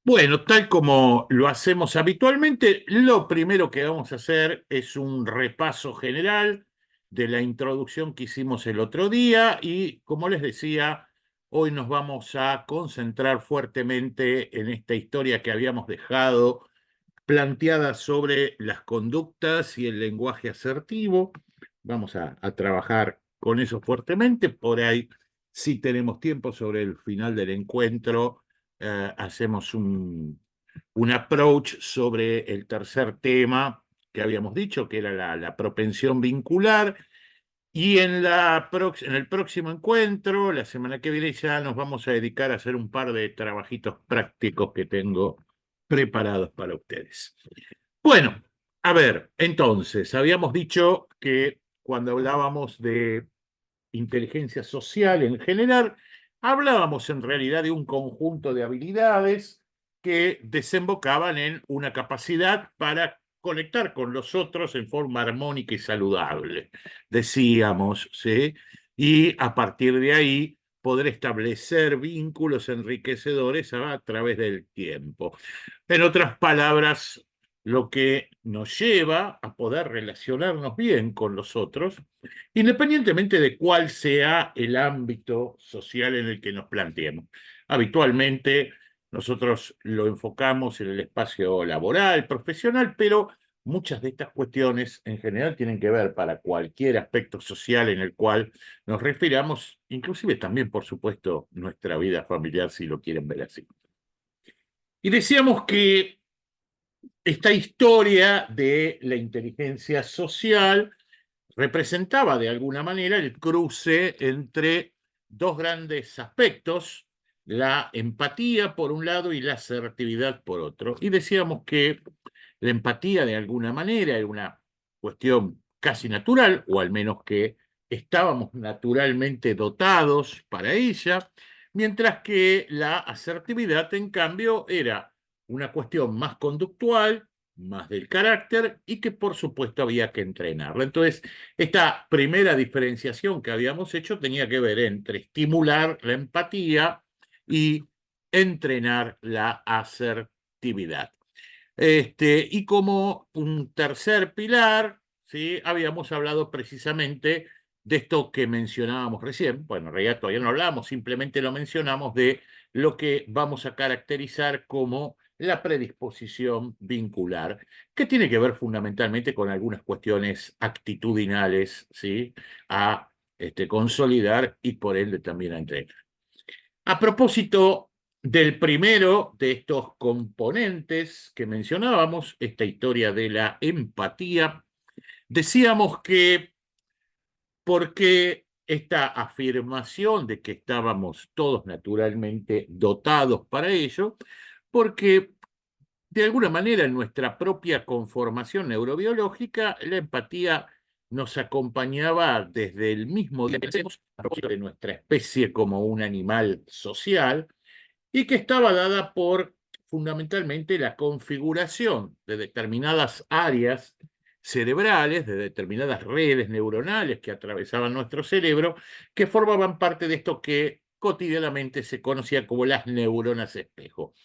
Bueno, tal como lo hacemos habitualmente, lo primero que vamos a hacer es un repaso general de la introducción que hicimos el otro día y, como les decía, hoy nos vamos a concentrar fuertemente en esta historia que habíamos dejado planteada sobre las conductas y el lenguaje asertivo. Vamos a trabajar con eso fuertemente. Por ahí, si tenemos tiempo sobre el final del encuentro, hacemos un approach sobre el tercer tema que habíamos dicho, que era la propensión vincular. Y en el próximo encuentro, la semana que viene, ya nos vamos a dedicar a hacer un par de trabajitos prácticos que tengo preparados para ustedes. Bueno, a ver, entonces, habíamos dicho que cuando hablábamos de inteligencia social en general, hablábamos en realidad de un conjunto de habilidades que desembocaban en una capacidad para conectar con los otros en forma armónica y saludable, decíamos, ¿sí? Y a partir de ahí poder establecer vínculos enriquecedores a través del tiempo. En otras palabras, lo que nos lleva a poder relacionarnos bien con los otros, independientemente de cuál sea el ámbito social en el que nos planteemos. Habitualmente nosotros lo enfocamos en el espacio laboral, profesional, pero muchas de estas cuestiones en general tienen que ver para cualquier aspecto social en el cual nos refiramos, inclusive también, por supuesto, nuestra vida familiar, si lo quieren ver así. Y decíamos que esta historia de la inteligencia social representaba de alguna manera el cruce entre dos grandes aspectos, la empatía por un lado y la asertividad por otro. Y decíamos que la empatía de alguna manera era una cuestión casi natural, o al menos que estábamos naturalmente dotados para ella, mientras que la asertividad, en cambio, era una cuestión más conductual, más del carácter y que por supuesto había que entrenarla. Entonces, esta primera diferenciación que habíamos hecho tenía que ver entre estimular la empatía y entrenar la asertividad. Y como un tercer pilar, ¿sí? Habíamos hablado precisamente de esto que mencionábamos recién. Bueno, en realidad todavía no hablamos, simplemente lo mencionamos de lo que vamos a caracterizar como la predisposición vincular, que tiene que ver fundamentalmente con algunas cuestiones actitudinales, ¿sí? A consolidar y por ende también a entrenar. A propósito del primero de estos componentes que mencionábamos, esta historia de la empatía, decíamos que porque esta afirmación de que estábamos todos naturalmente dotados para ello, porque de alguna manera en nuestra propia conformación neurobiológica, la empatía nos acompañaba desde el mismo día que nacemos, a propósito de nuestra especie como un animal social, y que estaba dada por fundamentalmente la configuración de determinadas áreas cerebrales, de determinadas redes neuronales que atravesaban nuestro cerebro, que formaban parte de esto que cotidianamente se conocía como las neuronas espejo.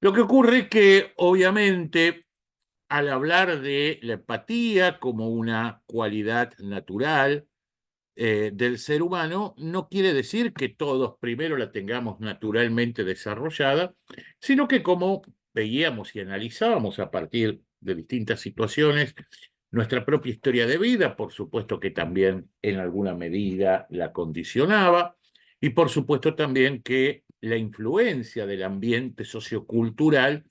Lo que ocurre es que, obviamente, al hablar de la empatía como una cualidad natural, del ser humano, no quiere decir que todos primero la tengamos naturalmente desarrollada, sino que como veíamos y analizábamos a partir de distintas situaciones, nuestra propia historia de vida, por supuesto que también en alguna medida la condicionaba, y por supuesto también que la influencia del ambiente sociocultural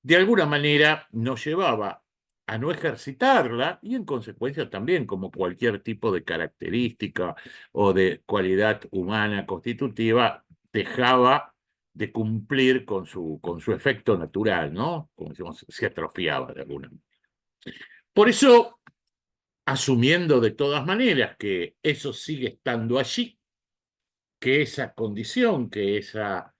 de alguna manera nos llevaba a no ejercitarla y en consecuencia también como cualquier tipo de característica o de cualidad humana constitutiva dejaba de cumplir con su efecto natural, ¿no? Como decimos, se atrofiaba de alguna manera. Por eso, asumiendo de todas maneras que eso sigue estando allí, que esa condición, que esa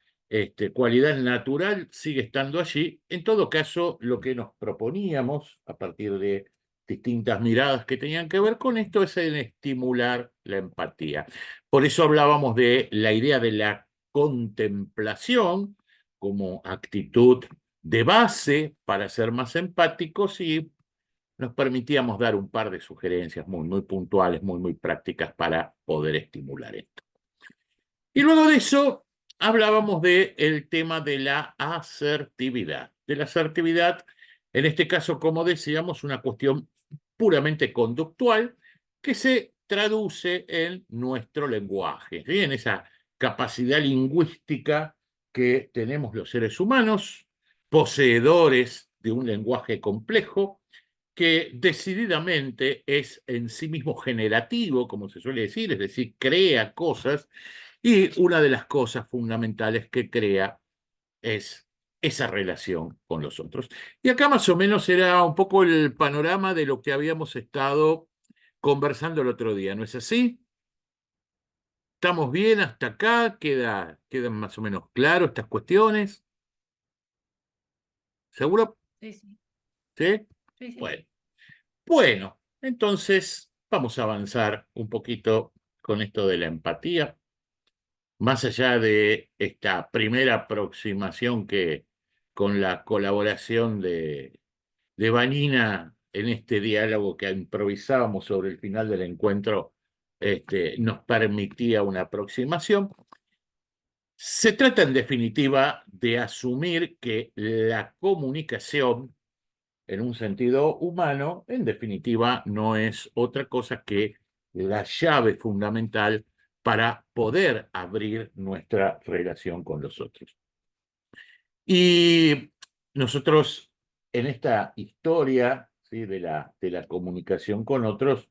cualidad natural sigue estando allí. En todo caso, lo que nos proponíamos a partir de distintas miradas que tenían que ver con esto es en estimular la empatía. Por eso hablábamos de la idea de la contemplación como actitud de base para ser más empáticos y nos permitíamos dar un par de sugerencias muy puntuales, muy prácticas para poder estimular esto. Y luego de eso hablábamos del tema de la asertividad. De la asertividad, en este caso, como decíamos, una cuestión puramente conductual que se traduce en nuestro lenguaje, ¿sí? En esa capacidad lingüística que tenemos los seres humanos, poseedores de un lenguaje complejo, que decididamente es en sí mismo generativo, como se suele decir, es decir, crea cosas, y una de las cosas fundamentales que crea es esa relación con los otros. Y acá más o menos era un poco el panorama de lo que habíamos estado conversando el otro día, ¿no es así? ¿Estamos bien hasta acá? ¿Quedan más o menos claras estas cuestiones? ¿Seguro? Sí, sí, ¿Sí? sí, sí. Bueno. Bueno, entonces vamos a avanzar un poquito con esto de la empatía. Más allá de esta primera aproximación que con la colaboración de Vanina en este diálogo que improvisábamos sobre el final del encuentro, nos permitía una aproximación. Se trata en definitiva de asumir que la comunicación en un sentido humano, en definitiva, no es otra cosa que la llave fundamental para poder abrir nuestra relación con los otros. Y nosotros, en esta historia, ¿sí?, de la comunicación con otros,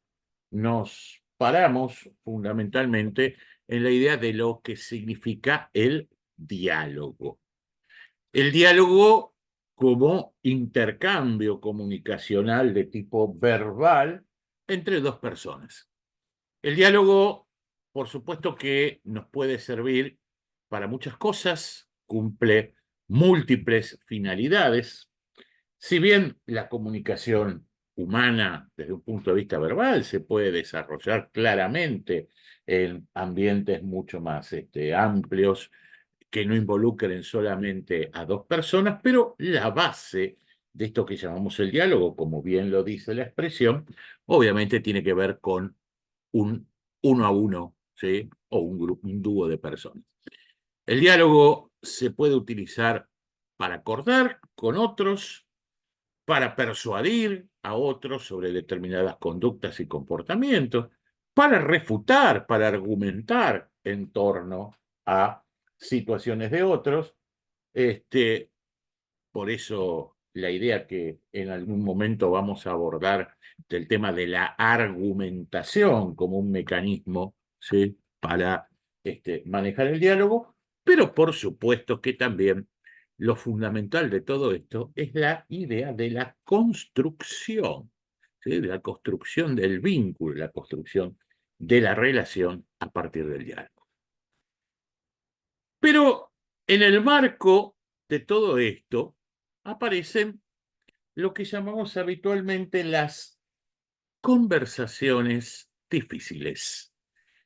nos paramos fundamentalmente en la idea de lo que significa el diálogo. El diálogo como intercambio comunicacional de tipo verbal entre dos personas. El diálogo, por supuesto que nos puede servir para muchas cosas, cumple múltiples finalidades. Si bien la comunicación humana desde un punto de vista verbal se puede desarrollar claramente en ambientes mucho más amplios, que no involucren solamente a dos personas, pero la base de esto que llamamos el diálogo, como bien lo dice la expresión, obviamente tiene que ver con un uno a uno, ¿sí?, o un dúo de personas. El diálogo se puede utilizar para acordar con otros, para persuadir a otros sobre determinadas conductas y comportamientos, para refutar, para argumentar en torno a situaciones de otros. Este, por eso la idea que en algún momento vamos a abordar del tema de la argumentación como un mecanismo, ¿sí?, para manejar el diálogo, pero por supuesto que también lo fundamental de todo esto es la idea de la construcción, ¿sí?, de la construcción del vínculo, la construcción de la relación a partir del diálogo. Pero en el marco de todo esto aparecen lo que llamamos habitualmente las conversaciones difíciles.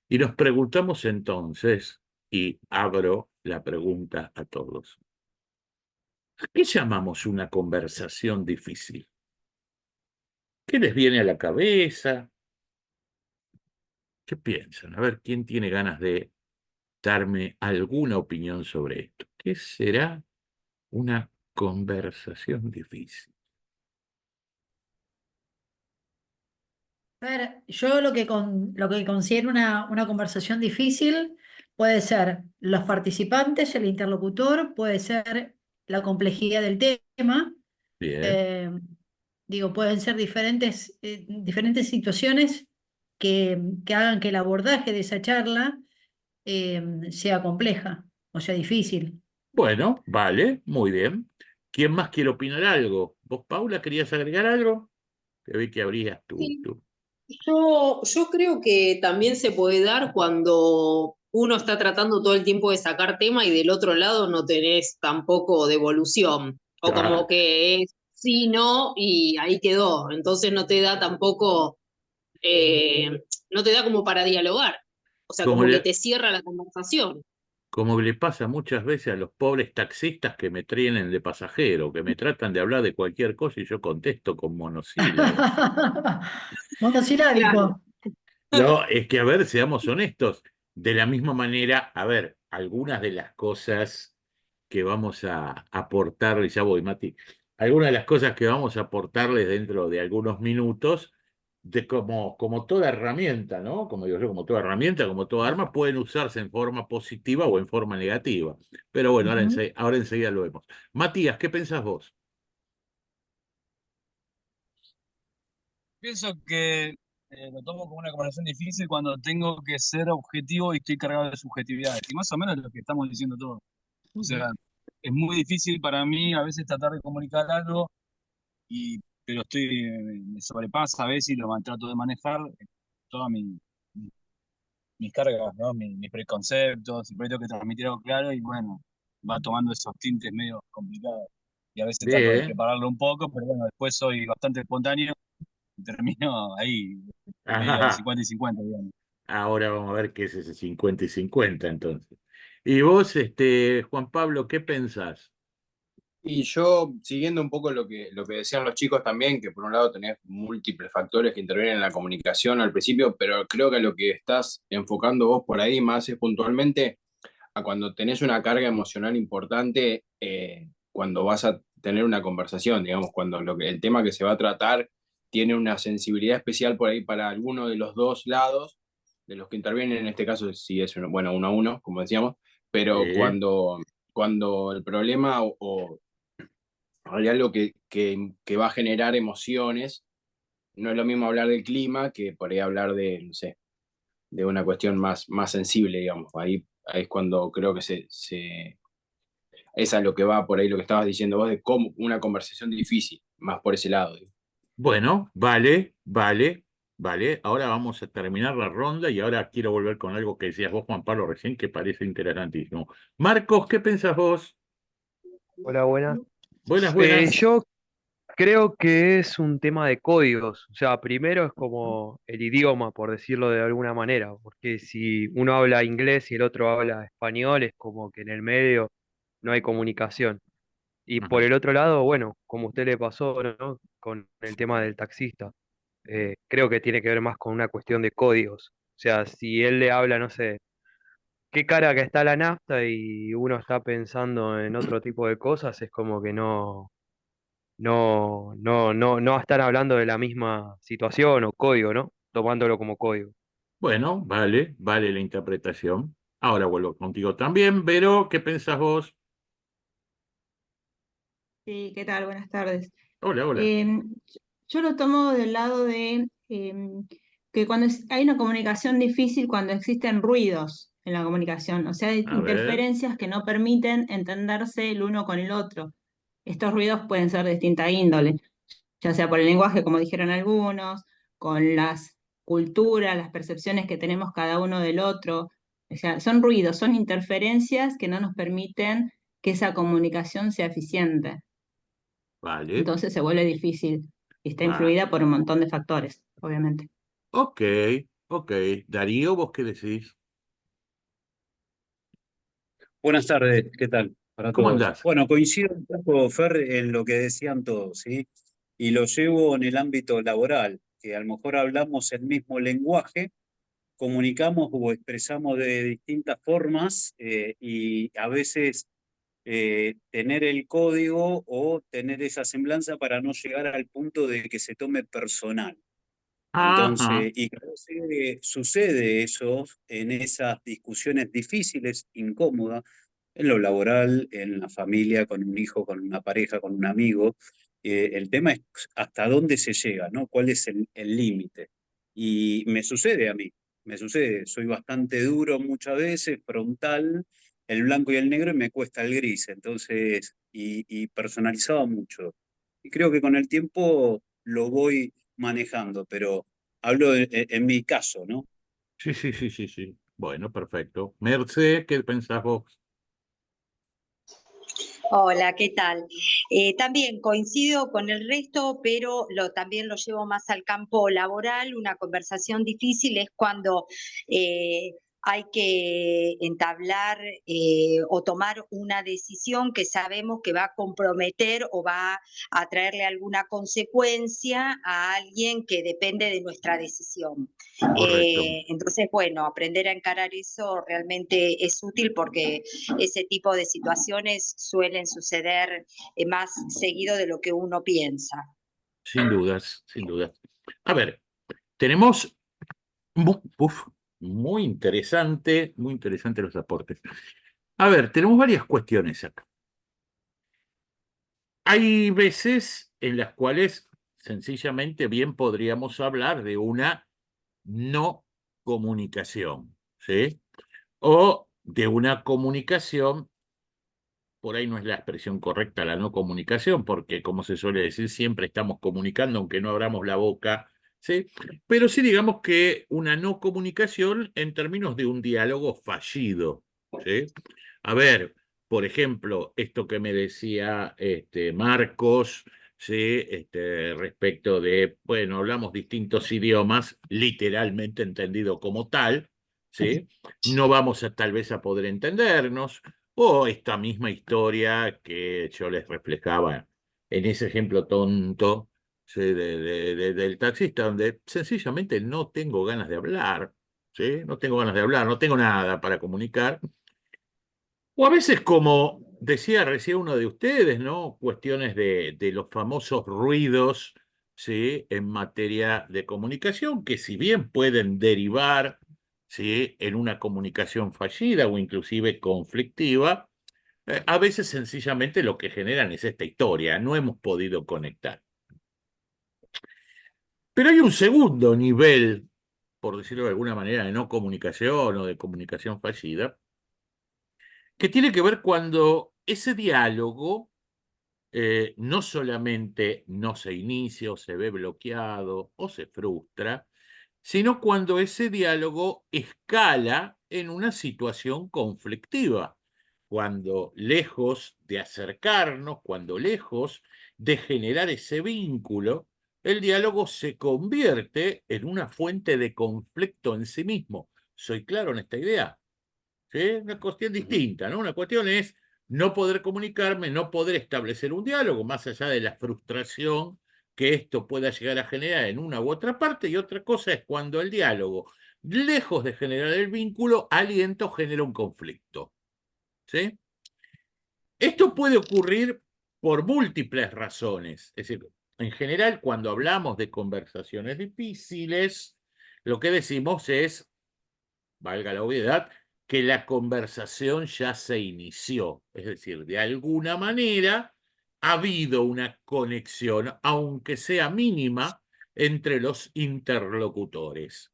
Y nos preguntamos entonces, y abro la pregunta a todos, ¿qué llamamos una conversación difícil? ¿Qué les viene a la cabeza? ¿Qué piensan? A ver, ¿quién tiene ganas de darme alguna opinión sobre esto? ¿Qué será una conversación difícil? A ver, yo lo que considero una conversación difícil puede ser los participantes, el interlocutor, puede ser la complejidad del tema. Bien. eh, Digo, pueden ser diferentes situaciones que hagan que el abordaje de esa charla sea compleja o sea difícil. Bueno, vale, muy bien. ¿Quién más quiere opinar algo? ¿Vos, Paula, querías agregar algo? Te vi que abrías Sí, tu... yo creo que también se puede dar cuando uno está tratando todo el tiempo de sacar tema y del otro lado no tenés tampoco devolución. O Ah, como que es sí, no, y ahí quedó. Entonces no te da tampoco, no te da como para dialogar. O sea, como como que le, te cierra la conversación. Como le pasa muchas veces a los pobres taxistas que me tienen de pasajero, que me tratan de hablar de cualquier cosa y yo contesto con monosílabos. Claro. Monosilábico. No, es que, a ver, seamos honestos. De la misma manera, a ver, algunas de las cosas que vamos a aportarles, ya voy, Mati, algunas de las cosas que vamos a aportarles dentro de algunos minutos, como toda herramienta, ¿no? Como digo yo, como toda herramienta, como toda arma, pueden usarse en forma positiva o en forma negativa. Pero bueno, Ujú. ahora enseguida lo vemos. Matías, ¿qué pensás vos? Pienso que lo tomo como una conversación difícil cuando tengo que ser objetivo y estoy cargado de subjetividades. Y más o menos lo que estamos diciendo todos. O sea, es muy difícil para mí a veces tratar de comunicar algo, pero me sobrepasa a veces y trato de manejar todas mis cargas, ¿no? Mis preconceptos, y por ahí tengo que transmitir algo claro y bueno, va tomando esos tintes medio complicados. Y a veces trato de Bien. prepararlo un poco, pero bueno, después soy bastante espontáneo y termino ahí, medio de Ajá. 50 y 50, digamos. Ahora vamos a ver qué es ese 50 y 50 entonces. Y vos, Juan Pablo, ¿qué pensás? Y yo, siguiendo un poco lo que decían los chicos también, que por un lado tenés múltiples factores que intervienen en la comunicación al principio, pero creo que lo que estás enfocando vos por ahí más es puntualmente a cuando tenés una carga emocional importante, cuando vas a tener una conversación, digamos, cuando el tema que se va a tratar tiene una sensibilidad especial por ahí para alguno de los dos lados, de los que intervienen, en este caso, si es bueno, uno a uno, como decíamos, pero Sí. cuando el problema o hay algo que va a generar emociones, no es lo mismo hablar del clima que por ahí hablar de, no sé, de una cuestión más sensible, digamos. Ahí es cuando creo que esa es lo que va por ahí, lo que estabas diciendo vos, de cómo una conversación difícil, más por ese lado. Bueno, vale, vale, vale. Ahora vamos a terminar la ronda y ahora quiero volver con algo que decías vos, Juan Pablo, recién, que parece interesantísimo. Marcos, ¿qué pensás vos? Hola, buenas. Buenas, buenas. Yo creo que es un tema de códigos. O sea, primero es como el idioma, por decirlo de alguna manera, porque si uno habla inglés y el otro habla español, es como que en el medio no hay comunicación. Y por Ajá. el otro lado, bueno, como a usted le pasó, ¿no? Con el tema del taxista, creo que tiene que ver más con una cuestión de códigos. O sea, si él le habla, no sé, qué cara que está la nafta y uno está pensando en otro tipo de cosas, es como que no están hablando de la misma situación o código, ¿no? Tomándolo como código. Bueno, vale, vale la interpretación. Ahora vuelvo contigo también, pero ¿qué pensás vos? Sí, ¿qué tal? Buenas tardes. Hola, hola. Em, yo lo tomo del lado de que cuando hay una comunicación difícil, cuando existen ruidos en la comunicación, o sea, hay A ver. interferencias que no permiten entenderse el uno con el otro. Estos ruidos pueden ser de distinta índole, ya sea por el lenguaje, como dijeron algunos, con las culturas, las percepciones que tenemos cada uno del otro. O sea, son ruidos, son interferencias que no nos permiten que esa comunicación sea eficiente. Vale, Entonces se vuelve difícil y está va. influida por un montón de factores, obviamente. Ok, ok. Darío, ¿vos qué decís? Buenas tardes, ¿qué tal para ¿Cómo todos? andás? Bueno, coincido un poco, Fer, en lo que decían todos, ¿sí? Y lo llevo en el ámbito laboral, que a lo mejor hablamos el mismo lenguaje, comunicamos o expresamos de distintas formas y a veces tener el código o tener esa semblanza para no llegar al punto de que se tome personal. Ajá. Entonces, y creo que sucede eso en esas discusiones difíciles, incómodas, en lo laboral, en la familia, con un hijo, con una pareja, con un amigo. El tema es hasta dónde se llega, ¿no? ¿Cuál es el límite? Y me sucede a mí, me sucede. Soy bastante duro muchas veces, frontal, el blanco y el negro, y me cuesta el gris. Entonces, y personalizado mucho. Y creo que con el tiempo lo voy manejando, pero hablo en mi caso, ¿no? Sí, sí, sí, sí, sí. Bueno, perfecto. Merced, ¿qué pensás vos? Hola, ¿qué tal? También coincido con el resto, pero también lo llevo más al campo laboral. Una conversación difícil es cuando hay que entablar o tomar una decisión que sabemos que va a comprometer o va a traerle alguna consecuencia a alguien que depende de nuestra decisión. Correcto. Entonces, bueno, aprender a encarar eso realmente es útil porque ese tipo de situaciones suelen suceder más seguido de lo que uno piensa. Sin dudas, sin dudas. A ver, tenemos muy interesante los aportes. A ver, tenemos varias cuestiones acá. Hay veces en las cuales sencillamente bien podríamos hablar de una no comunicación, ¿sí? O de una comunicación, por ahí no es la expresión correcta la no comunicación, porque como se suele decir, siempre estamos comunicando aunque no abramos la boca, ¿sí? Pero sí digamos que una no comunicación en términos de un diálogo fallido, ¿sí? A ver, por ejemplo, esto que me decía Marcos, ¿sí? Respecto de, bueno, hablamos distintos idiomas, literalmente entendido como tal, ¿sí? No vamos a tal vez a poder entendernos, o esta misma historia que yo les reflejaba en ese ejemplo tonto, ¿sí? Del taxista, donde sencillamente no tengo ganas de hablar, ¿sí? No tengo ganas de hablar, no tengo nada para comunicar. O a veces, como decía recién uno de ustedes, ¿no? Cuestiones de los famosos ruidos, ¿sí? En materia de comunicación, que si bien pueden derivar, ¿sí? En una comunicación fallida o inclusive conflictiva, a veces sencillamente lo que generan es esta historia, no hemos podido conectar. Pero hay un segundo nivel, por decirlo de alguna manera, de no comunicación o de comunicación fallida, que tiene que ver cuando ese diálogo no solamente no se inicia o se ve bloqueado o se frustra, sino cuando ese diálogo escala en una situación conflictiva, cuando lejos de acercarnos, cuando lejos de generar ese vínculo, el diálogo se convierte en una fuente de conflicto en sí mismo. ¿Soy claro en esta idea? ¿Sí? Una cuestión distinta, ¿no? Una cuestión es no poder comunicarme, no poder establecer un diálogo, más allá de la frustración que esto pueda llegar a generar en una u otra parte, y otra cosa es cuando el diálogo, lejos de generar el vínculo, aliento genera un conflicto. ¿Sí? Esto puede ocurrir por múltiples razones. Es decir, en general, cuando hablamos de conversaciones difíciles, lo que decimos es, valga la obviedad, que la conversación ya se inició. Es decir, de alguna manera ha habido una conexión, aunque sea mínima, entre los interlocutores.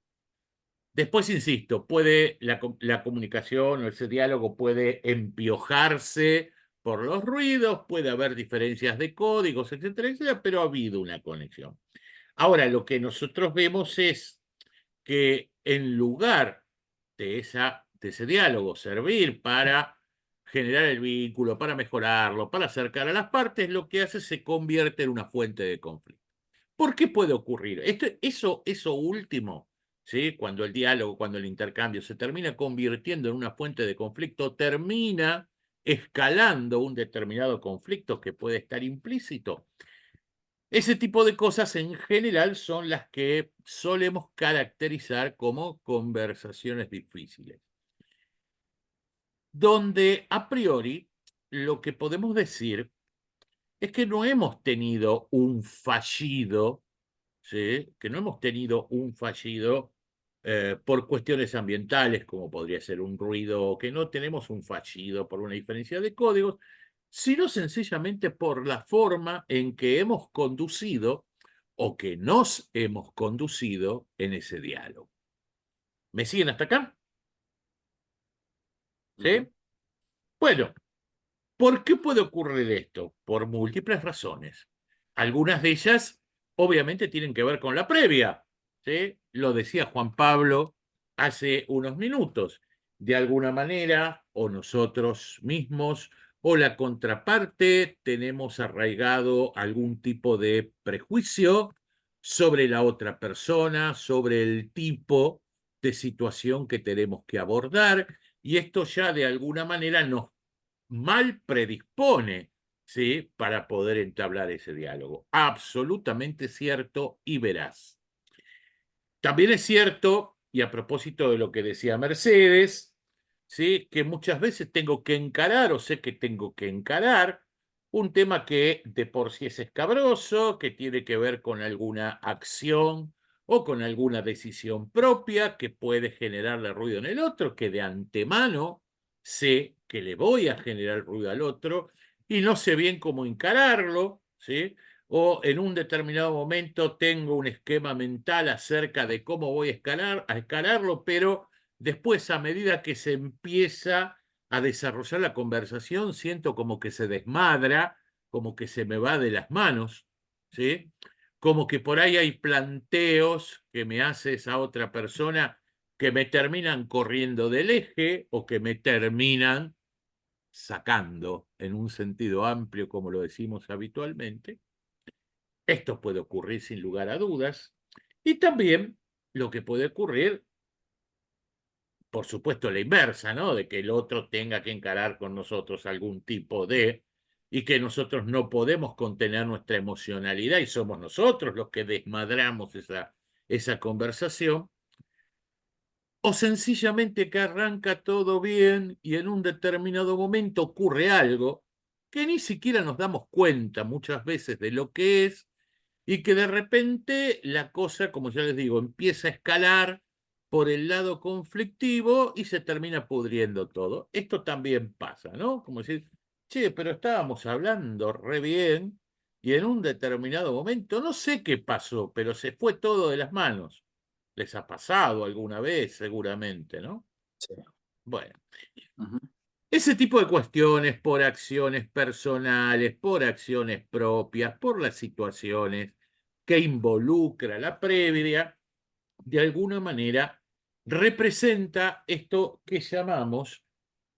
Después, insisto, puede la comunicación o ese diálogo puede empiojarse por los ruidos, puede haber diferencias de códigos, etcétera, etcétera, pero ha habido una conexión. Ahora, lo que nosotros vemos es que en lugar de ese diálogo servir para generar el vínculo, para mejorarlo, para acercar a las partes, lo que hace se convierte en una fuente de conflicto. ¿Por qué puede ocurrir? Eso último, ¿sí? Cuando el diálogo, cuando el intercambio se termina convirtiendo en una fuente de conflicto, termina escalando un determinado conflicto que puede estar implícito. Ese tipo de cosas en general son las que solemos caracterizar como conversaciones difíciles, donde a priori lo que podemos decir es que no hemos tenido un fallido, ¿sí? Que no hemos tenido un fallido por cuestiones ambientales, como podría ser un ruido, que no tenemos un fallido por una diferencia de códigos, sino sencillamente por la forma en que hemos conducido o que nos hemos conducido en ese diálogo. ¿Me siguen hasta acá? ¿Sí? Bueno, ¿por qué puede ocurrir esto? Por múltiples razones. Algunas de ellas, obviamente, tienen que ver con la previa, ¿sí? Lo decía Juan Pablo hace unos minutos. De alguna manera, o nosotros mismos, o la contraparte, tenemos arraigado algún tipo de prejuicio sobre la otra persona, sobre el tipo de situación que tenemos que abordar, y esto ya de alguna manera nos mal predispone, ¿sí?, para poder entablar ese diálogo. Absolutamente cierto y veraz. También es cierto, y a propósito de lo que decía Mercedes, ¿sí?, que muchas veces tengo que encarar, o sé que tengo que encarar, un tema que de por sí es escabroso, que tiene que ver con alguna acción o con alguna decisión propia que puede generarle ruido en el otro, que de antemano sé que le voy a generar ruido al otro y no sé bien cómo encararlo, ¿sí? O en un determinado momento tengo un esquema mental acerca de cómo voy a escalarlo, pero después, a medida que se empieza a desarrollar la conversación, siento como que se desmadra, como que se me va de las manos, ¿sí? Como que por ahí hay planteos que me hace esa otra persona que me terminan corriendo del eje o que me terminan sacando en un sentido amplio, como lo decimos habitualmente. Esto puede ocurrir sin lugar a dudas. Y también lo que puede ocurrir, por supuesto, la inversa, ¿no? De que el otro tenga que encarar con nosotros algún tipo de, y que nosotros no podemos contener nuestra emocionalidad y somos nosotros los que desmadramos esa conversación. O sencillamente que arranca todo bien y en un determinado momento ocurre algo que ni siquiera nos damos cuenta muchas veces de lo que es, y que de repente la cosa, como ya les digo, empieza a escalar por el lado conflictivo y se termina pudriendo todo. Esto también pasa, ¿no? Como decir, che, pero estábamos hablando re bien y en un determinado momento, no sé qué pasó, pero se fue todo de las manos. Les ha pasado alguna vez, seguramente, ¿no? Sí. Bueno. Ujú. Ese tipo de cuestiones por acciones personales, por acciones propias, por las situaciones que involucra la previa, de alguna manera representa esto que llamamos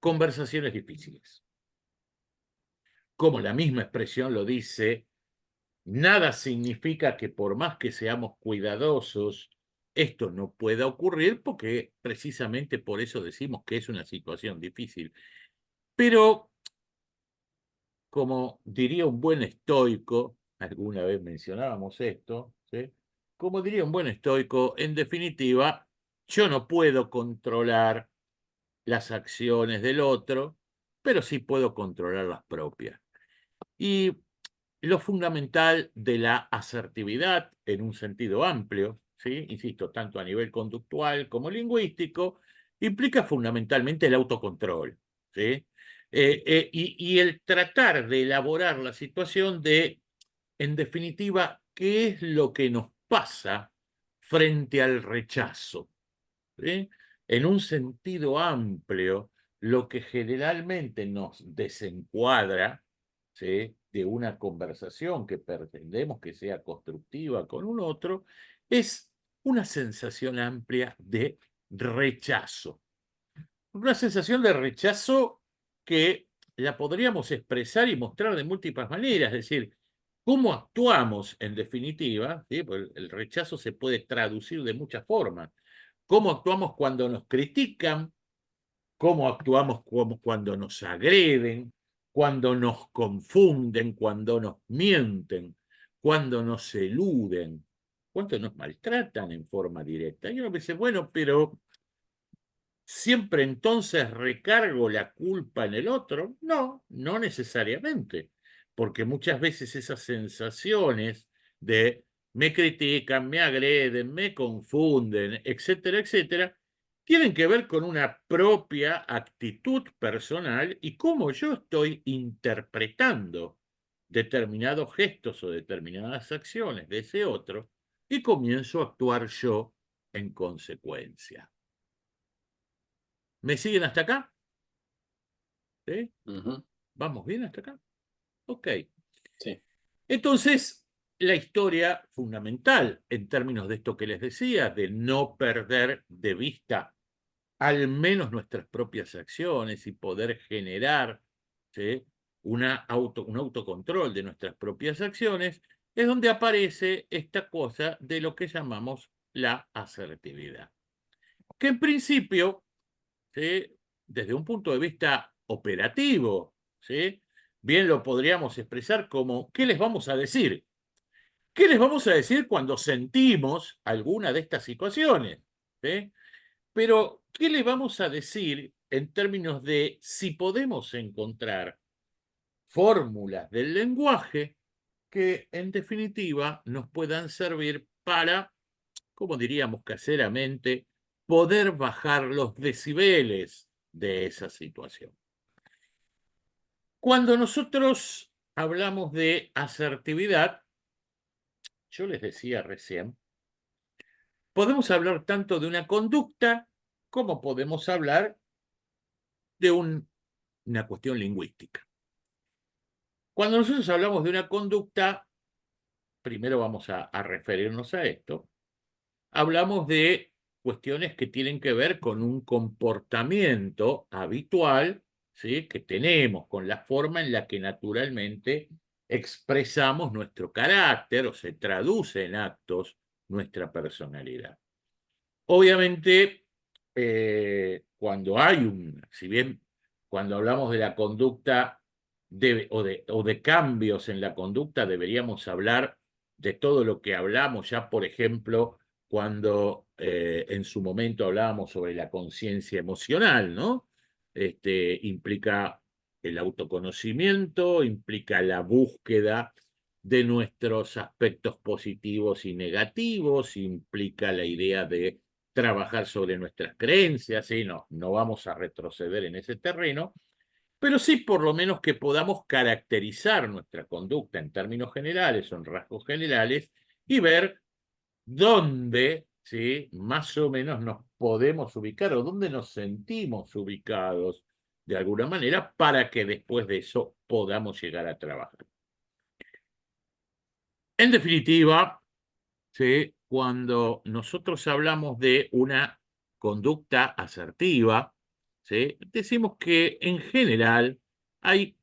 conversaciones difíciles. Como la misma expresión lo dice, nada significa que por más que seamos cuidadosos, esto no pueda ocurrir, porque precisamente por eso decimos que es una situación difícil. Pero, como diría un buen estoico, alguna vez mencionábamos esto, ¿sí? Como diría un buen estoico, en definitiva, yo no puedo controlar las acciones del otro, pero sí puedo controlar las propias. Y lo fundamental de la asertividad, en un sentido amplio, ¿sí?, insisto, tanto a nivel conductual como lingüístico, implica fundamentalmente el autocontrol, ¿sí? Y el tratar de elaborar la situación de, en definitiva, qué es lo que nos pasa frente al rechazo, ¿sí? En un sentido amplio, lo que generalmente nos desencuadra, ¿sí?, de una conversación que pretendemos que sea constructiva con un otro, es una sensación amplia de rechazo. Una sensación de rechazo que la podríamos expresar y mostrar de múltiples maneras, es decir, cómo actuamos en definitiva, ¿sí?, porque el rechazo se puede traducir de muchas formas. Cómo actuamos cuando nos critican, cómo actuamos cuando nos agreden, cuando nos confunden, cuando nos mienten, cuando nos eluden, cuando nos maltratan en forma directa. Y uno dice, bueno, pero ¿siempre entonces recargo la culpa en el otro? No, no necesariamente, porque muchas veces esas sensaciones de me critican, me agreden, me confunden, etcétera, etcétera, tienen que ver con una propia actitud personal y cómo yo estoy interpretando determinados gestos o determinadas acciones de ese otro y comienzo a actuar yo en consecuencia. ¿Me siguen hasta acá? ¿Sí? Ujú. ¿Vamos bien hasta acá? Ok. Sí. Entonces, la historia fundamental en términos de esto que les decía, de no perder de vista al menos nuestras propias acciones y poder generar, ¿sí?, un autocontrol de nuestras propias acciones, es donde aparece esta cosa de lo que llamamos la asertividad. que en principio, ¿sí?, desde un punto de vista operativo, ¿sí?, bien lo podríamos expresar como ¿qué les vamos a decir? ¿Qué les vamos a decir cuando sentimos alguna de estas situaciones? ¿Sí? Pero, ¿qué le vamos a decir en términos de si podemos encontrar fórmulas del lenguaje que, en definitiva, nos puedan servir para, como diríamos caseramente, poder bajar los decibeles de esa situación? Cuando nosotros hablamos de asertividad, yo les decía recién, podemos hablar tanto de una conducta como podemos hablar de una cuestión lingüística. Cuando nosotros hablamos de una conducta, primero vamos a referirnos a esto, hablamos de cuestiones que tienen que ver con un comportamiento habitual, ¿sí?, que tenemos, con la forma en la que naturalmente expresamos nuestro carácter o se traduce en actos nuestra personalidad. Obviamente, cuando hay si bien cuando hablamos de la conducta o de cambios en la conducta, deberíamos hablar de todo lo que hablamos ya, por ejemplo, cuando en su momento hablábamos sobre la conciencia emocional, ¿no? Implica el autoconocimiento, implica la búsqueda de nuestros aspectos positivos y negativos, implica la idea de trabajar sobre nuestras creencias, ¿sí? No vamos a retroceder en ese terreno, pero sí por lo menos que podamos caracterizar nuestra conducta en términos generales o en rasgos generales y ver dónde, ¿sí?, más o menos nos podemos ubicar o dónde nos sentimos ubicados de alguna manera para que después de eso podamos llegar a trabajar. En definitiva, ¿sí?, cuando nosotros hablamos de una conducta asertiva, ¿sí?, decimos que en general hay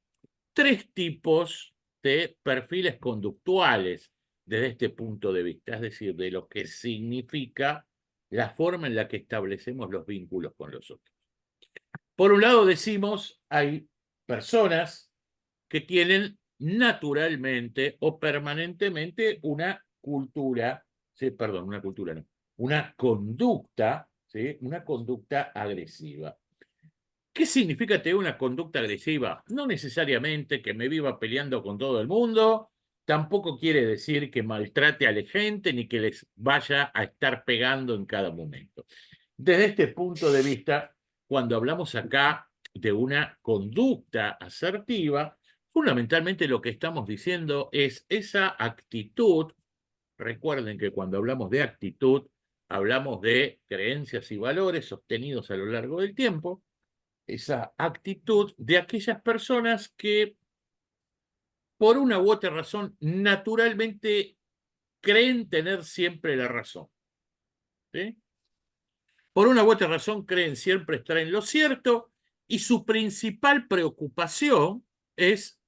3 tipos de perfiles conductuales desde este punto de vista, es decir, de lo que significa la forma en la que establecemos los vínculos con los otros. Por un lado decimos, hay personas que tienen naturalmente o permanentemente una cultura, sí, perdón, una cultura no, una conducta, ¿sí?, una conducta agresiva. ¿Qué significa tener una conducta agresiva? No necesariamente que me viva peleando con todo el mundo, tampoco quiere decir que maltrate a la gente ni que les vaya a estar pegando en cada momento. Desde este punto de vista, cuando hablamos acá de una conducta asertiva, fundamentalmente lo que estamos diciendo es esa actitud. Recuerden que cuando hablamos de actitud, hablamos de creencias y valores sostenidos a lo largo del tiempo, esa actitud de aquellas personas que por una u otra razón naturalmente creen tener siempre la razón, ¿sí? Por una u otra razón creen siempre estar en lo cierto y su principal preocupación es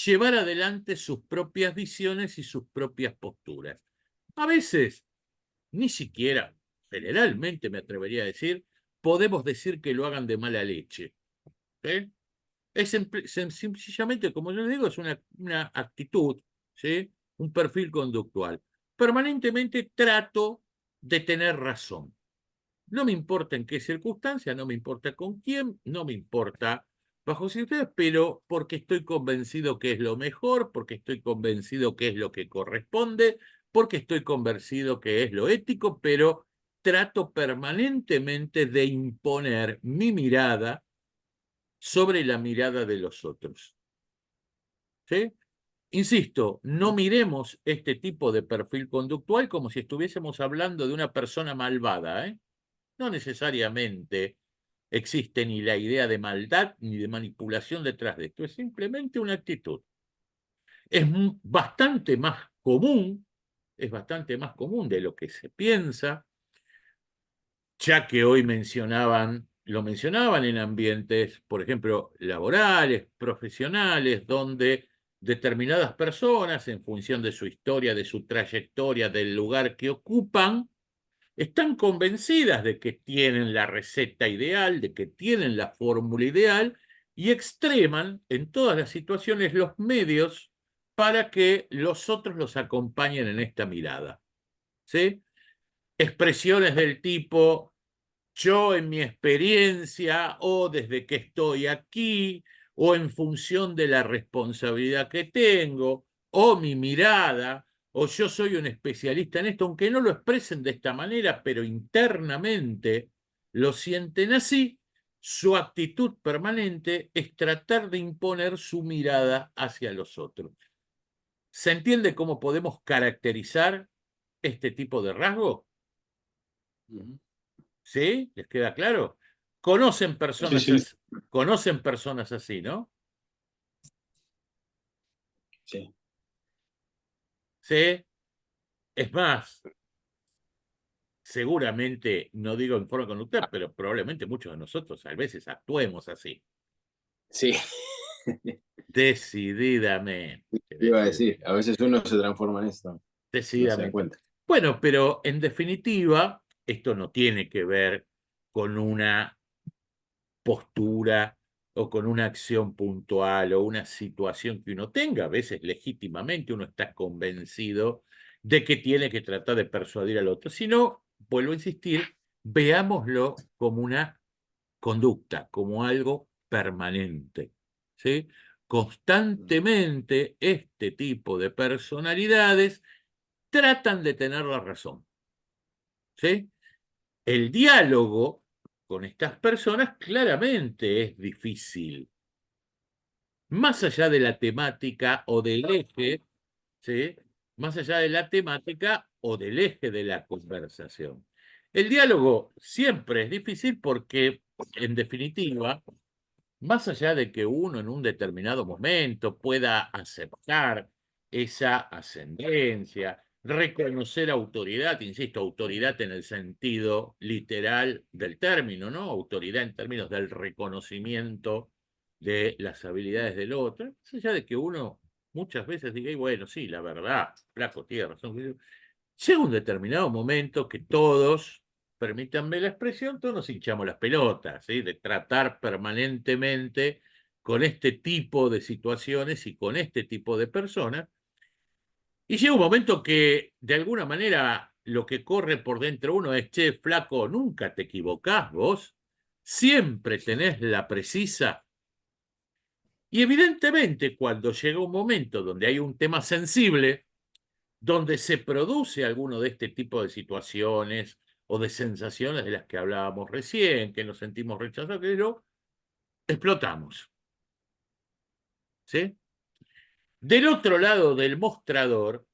llevar adelante sus propias visiones y sus propias posturas. A veces, ni siquiera, generalmente me atrevería a decir, podemos decir que lo hagan de mala leche, ¿sí? Es sencillamente, como yo les digo, es una actitud, ¿sí?, un perfil conductual. Permanentemente trato de tener razón. No me importa en qué circunstancia, no me importa con quién, no me importa bajo circunstancias, pero porque estoy convencido que es lo mejor, porque estoy convencido que es lo que corresponde, porque estoy convencido que es lo ético, pero trato permanentemente de imponer mi mirada sobre la mirada de los otros, ¿sí? Insisto, no miremos este tipo de perfil conductual como si estuviésemos hablando de una persona malvada, ¿eh? No necesariamente existe ni la idea de maldad ni de manipulación detrás de esto, es simplemente una actitud. Es bastante más común de lo que se piensa, ya que hoy lo mencionaban en ambientes, por ejemplo, laborales, profesionales, donde determinadas personas, en función de su historia, de su trayectoria, del lugar que ocupan, están convencidas de que tienen la receta ideal, de que tienen la fórmula ideal, y extreman en todas las situaciones los medios para que los otros los acompañen en esta mirada. ¿Sí? Expresiones del tipo, yo en mi experiencia, o desde que estoy aquí, o en función de la responsabilidad que tengo, o mi mirada, o yo soy un especialista en esto, aunque no lo expresen de esta manera, pero internamente lo sienten así. Su actitud permanente es tratar de imponer su mirada hacia los otros. ¿Se entiende cómo podemos caracterizar este tipo de rasgo? ¿Sí? ¿Les queda claro? Conocen personas, Sí, sí. conocen personas así, ¿no? Sí. ¿Sí? Es más, seguramente, no digo en forma conductual, pero probablemente muchos de nosotros a veces actuemos así. Sí. Decididamente. Iba a decir, a veces uno se transforma en esto, no se da Decididamente. cuenta. Bueno, pero en definitiva, esto no tiene que ver con una postura o con una acción puntual o una situación que uno tenga. A veces legítimamente uno está convencido de que tiene que tratar de persuadir al otro. Si no, vuelvo a insistir, veámoslo como una conducta, como algo permanente. ¿Sí? Constantemente este tipo de personalidades tratan de tener la razón. ¿Sí? El diálogo con estas personas claramente es difícil. Más allá de la temática o del eje, ¿sí? Más allá de la temática o del eje de la conversación. El diálogo siempre es difícil porque, en definitiva, más allá de que uno en un determinado momento pueda aceptar esa ascendencia, reconocer autoridad, insisto, autoridad en el sentido literal del término, ¿no? Autoridad en términos del reconocimiento de las habilidades del otro, más allá de que uno muchas veces diga, y bueno, sí, la verdad, flaco, tiene razón. Llega un determinado momento que todos, permítanme la expresión, todos nos hinchamos las pelotas, ¿sí? De tratar permanentemente con este tipo de situaciones y con este tipo de personas. Y llega un momento que, de alguna manera, lo que corre por dentro uno es, che, flaco, nunca te equivocás vos, siempre tenés la precisa. Y evidentemente, cuando llega un momento donde hay un tema sensible, donde se produce alguno de este tipo de situaciones o de sensaciones de las que hablábamos recién, que nos sentimos rechazados, pero explotamos. ¿Sí? Del otro lado del mostrador,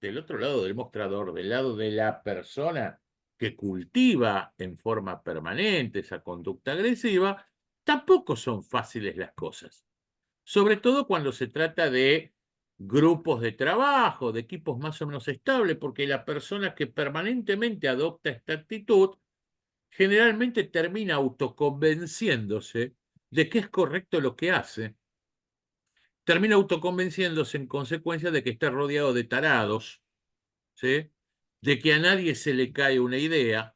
del otro lado del mostrador, del lado de la persona que cultiva en forma permanente esa conducta agresiva, tampoco son fáciles las cosas. Sobre todo cuando se trata de grupos de trabajo, de equipos más o menos estables, porque la persona que permanentemente adopta esta actitud generalmente termina autoconvenciéndose de que es correcto lo que hace. Termina autoconvenciéndose en consecuencia de que está rodeado de tarados, ¿sí? De que a nadie se le cae una idea,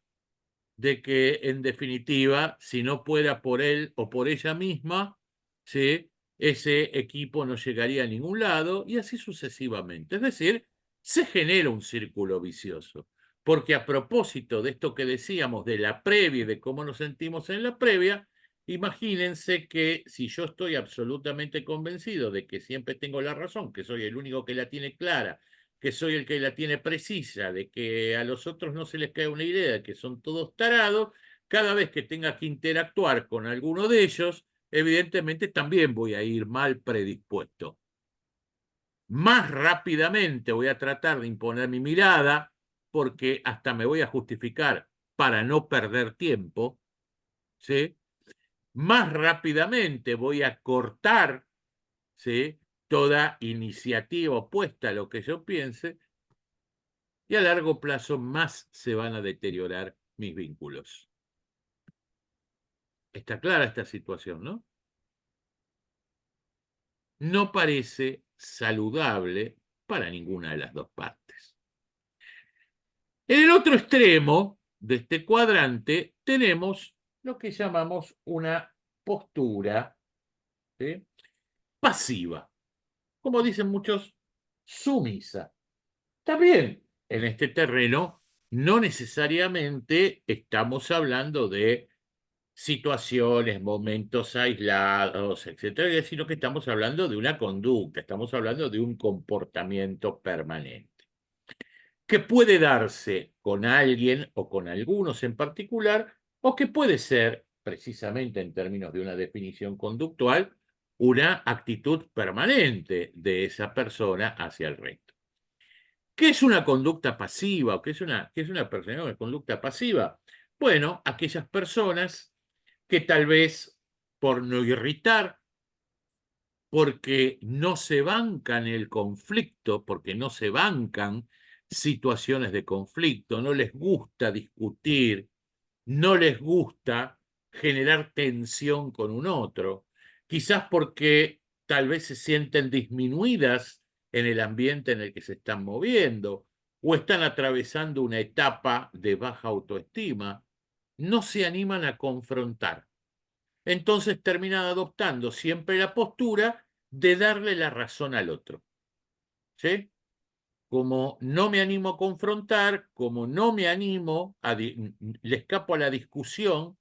de que en definitiva, si no fuera por él o por ella misma, ¿sí? Ese equipo no llegaría a ningún lado y así sucesivamente. Es decir, se genera un círculo vicioso. Porque a propósito de esto que decíamos de la previa y de cómo nos sentimos en la previa, imagínense que si yo estoy absolutamente convencido de que siempre tengo la razón, que soy el único que la tiene clara, que soy el que la tiene precisa, de que a los otros no se les cae una idea, de que son todos tarados, cada vez que tenga que interactuar con alguno de ellos, evidentemente también voy a ir mal predispuesto. Más rápidamente voy a tratar de imponer mi mirada, porque hasta me voy a justificar para no perder tiempo, ¿sí? Más rápidamente voy a cortar, ¿sí? Toda iniciativa opuesta a lo que yo piense, y a largo plazo más se van a deteriorar mis vínculos. Está clara esta situación, ¿no? No parece saludable para ninguna de las dos partes. En el otro extremo de este cuadrante tenemos lo que llamamos una postura, ¿sí?, pasiva. Como dicen muchos, sumisa. También en este terreno no necesariamente estamos hablando de situaciones, momentos aislados, etcétera, sino que estamos hablando de una conducta, estamos hablando de un comportamiento permanente, que puede darse con alguien o con algunos en particular, o que puede ser, precisamente en términos de una definición conductual, una actitud permanente de esa persona hacia el resto. ¿Qué es una conducta pasiva o qué es una persona de conducta pasiva? Bueno, aquellas personas que tal vez por no irritar, porque no se bancan el conflicto, porque no se bancan situaciones de conflicto, no les gusta discutir, no les gusta generar tensión con un otro, quizás porque tal vez se sienten disminuidas en el ambiente en el que se están moviendo o están atravesando una etapa de baja autoestima, no se animan a confrontar. Entonces terminan adoptando siempre la postura de darle la razón al otro. ¿Sí? Como no me animo a confrontar, como no me animo, le escapo a la discusión,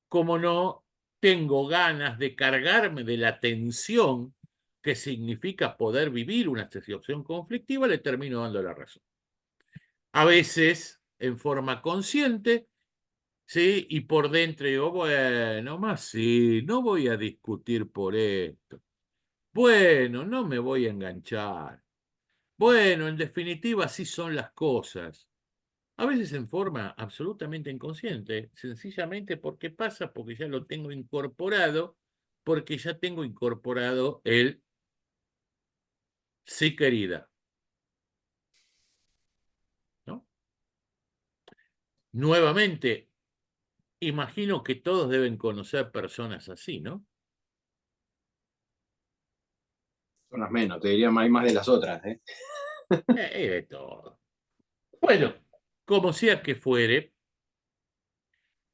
como no tengo ganas de cargarme de la tensión que significa poder vivir una situación conflictiva, le termino dando la razón. A veces en forma consciente, ¿sí? Y por dentro digo, bueno, más sí, no voy a discutir por esto. Bueno, no me voy a enganchar. Bueno, en definitiva, así son las cosas. A veces en forma absolutamente inconsciente, sencillamente porque pasa, porque ya lo tengo incorporado, porque ya tengo incorporado el sí, querida, ¿no? Nuevamente, imagino que todos deben conocer personas así, ¿no? Son las menos, te diría, hay más de las otras, ¿eh? De todo. Bueno, como sea que fuere,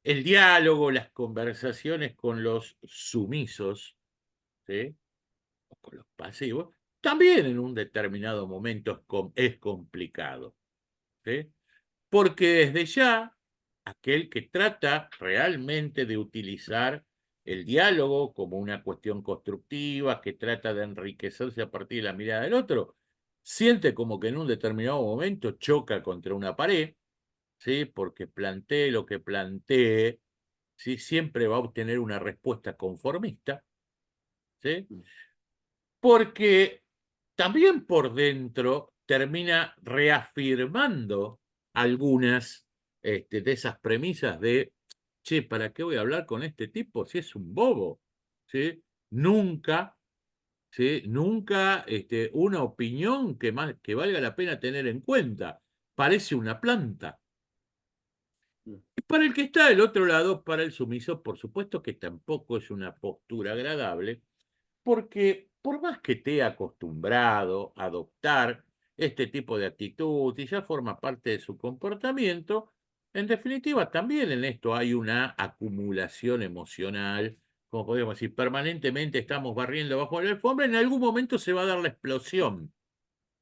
el diálogo, las conversaciones con los sumisos, ¿sí?, o con los pasivos, también en un determinado momento es complicado, ¿sí? Porque desde ya, aquel que trata realmente de utilizar el diálogo como una cuestión constructiva, que trata de enriquecerse a partir de la mirada del otro, siente como que en un determinado momento choca contra una pared, ¿sí? Porque plantee lo que plantee, ¿sí?, siempre va a obtener una respuesta conformista, ¿sí? Porque también por dentro termina reafirmando algunas de esas premisas de, che, ¿para qué voy a hablar con este tipo si es un bobo? ¿Sí? Nunca, ¿sí?, nunca una opinión que valga la pena tener en cuenta. Parece una planta. Y para el que está del otro lado, para el sumiso, por supuesto que tampoco es una postura agradable, porque por más que te he acostumbrado a adoptar este tipo de actitud y ya forma parte de su comportamiento, en definitiva también en esto hay una acumulación emocional, como podríamos decir, permanentemente estamos barriendo bajo la alfombra, en algún momento se va a dar la explosión,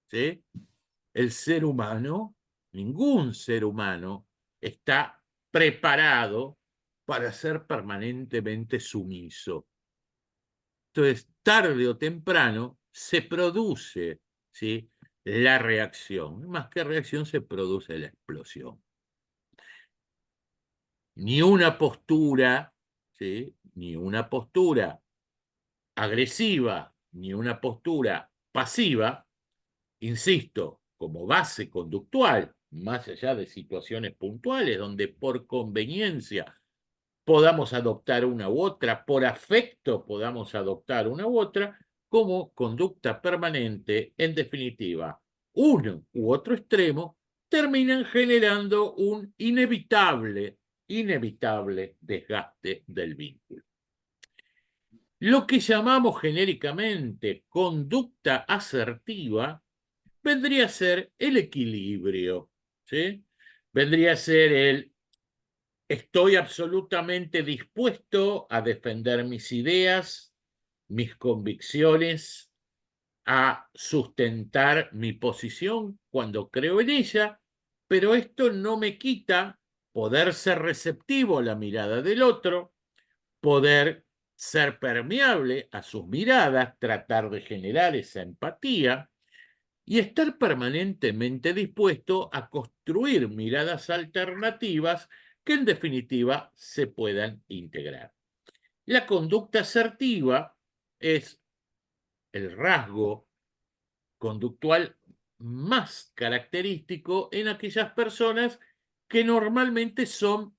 ¿sí? El ser humano, ningún ser humano está preparado para ser permanentemente sumiso. Entonces, tarde o temprano se produce, ¿sí?, la reacción. Más que reacción, se produce la explosión. Ni una postura, ¿sí?, ni una postura agresiva, ni una postura pasiva, insisto, como base conductual, más allá de situaciones puntuales donde por conveniencia podamos adoptar una u otra, por afecto podamos adoptar una u otra, como conducta permanente, en definitiva, uno u otro extremo, terminan generando un inevitable desgaste del vínculo. Lo que llamamos genéricamente conducta asertiva vendría a ser el equilibrio, ¿sí? vendría a ser el estoy absolutamente dispuesto a defender mis ideas, mis convicciones, a sustentar mi posición cuando creo en ella, pero esto no me quita poder ser receptivo a la mirada del otro, poder ser permeable a sus miradas, tratar de generar esa empatía y estar permanentemente dispuesto a construir miradas alternativas que en definitiva se puedan integrar. La conducta asertiva es el rasgo conductual más característico en aquellas personas que normalmente son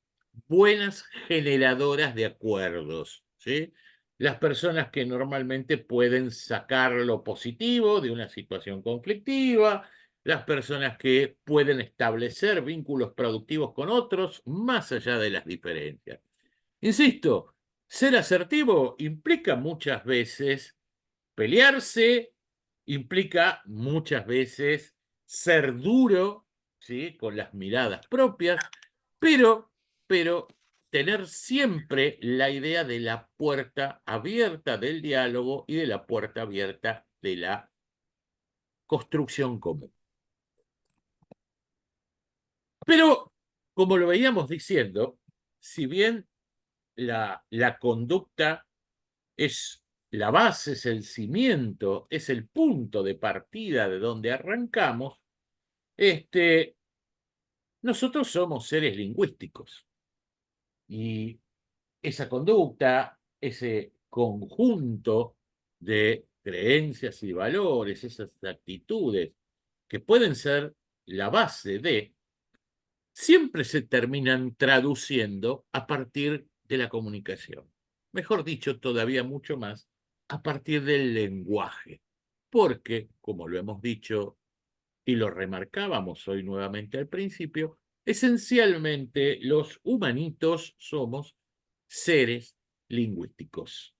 buenas generadoras de acuerdos, ¿sí? Las personas que normalmente pueden sacar lo positivo de una situación conflictiva, las personas que pueden establecer vínculos productivos con otros más allá de las diferencias. Insisto, ser asertivo implica muchas veces pelearse, implica muchas veces ser duro, ¿sí? Con las miradas propias, pero tener siempre la idea de la puerta abierta del diálogo y de la puerta abierta de la construcción común. Pero, como lo veíamos diciendo, si bien la conducta es la base, es el cimiento, es el punto de partida de donde arrancamos, nosotros somos seres lingüísticos y esa conducta, ese conjunto de creencias y valores, esas actitudes que pueden ser la base de, siempre se terminan traduciendo a partir de la comunicación. Mejor dicho, todavía mucho más, a partir del lenguaje. Porque, como lo hemos dicho y lo remarcábamos hoy nuevamente al principio, esencialmente los humanitos somos seres lingüísticos.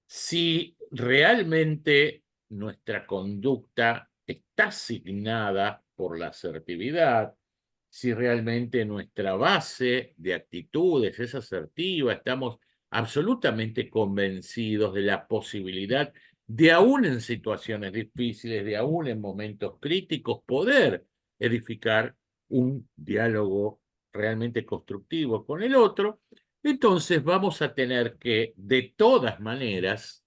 Si realmente nuestra conducta está asignada por la asertividad, si realmente nuestra base de actitudes es asertiva, estamos absolutamente convencidos de la posibilidad de aún en situaciones difíciles, de aún en momentos críticos, poder edificar un diálogo realmente constructivo con el otro, entonces vamos a tener que, de todas maneras,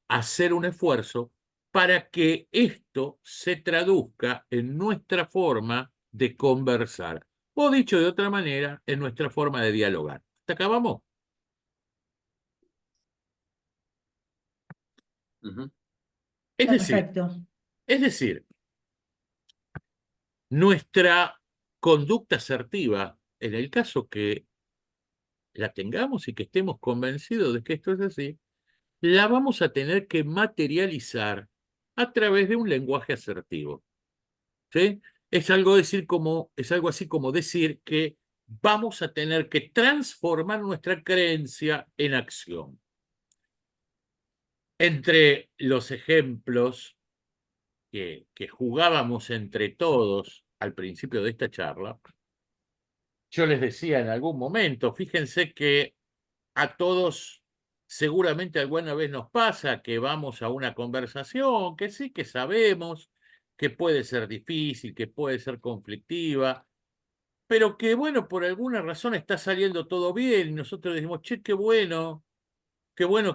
hacer un esfuerzo para que esto se traduzca en nuestra forma de conversar, o dicho de otra manera, en nuestra forma de dialogar. ¿Hasta acá vamos? Perfecto. Es decir, nuestra conducta asertiva, en el caso que la tengamos y que estemos convencidos de que esto es así, la vamos a tener que materializar a través de un lenguaje asertivo. ¿Sí? Es algo así como decir que vamos a tener que transformar nuestra creencia en acción. Entre los ejemplos que jugábamos entre todos al principio de esta charla, yo les decía en algún momento, fíjense que a todos seguramente alguna vez nos pasa que vamos a una conversación que sí que sabemos que puede ser difícil, que puede ser conflictiva, pero que bueno, por alguna razón está saliendo todo bien y nosotros decimos, che, qué bueno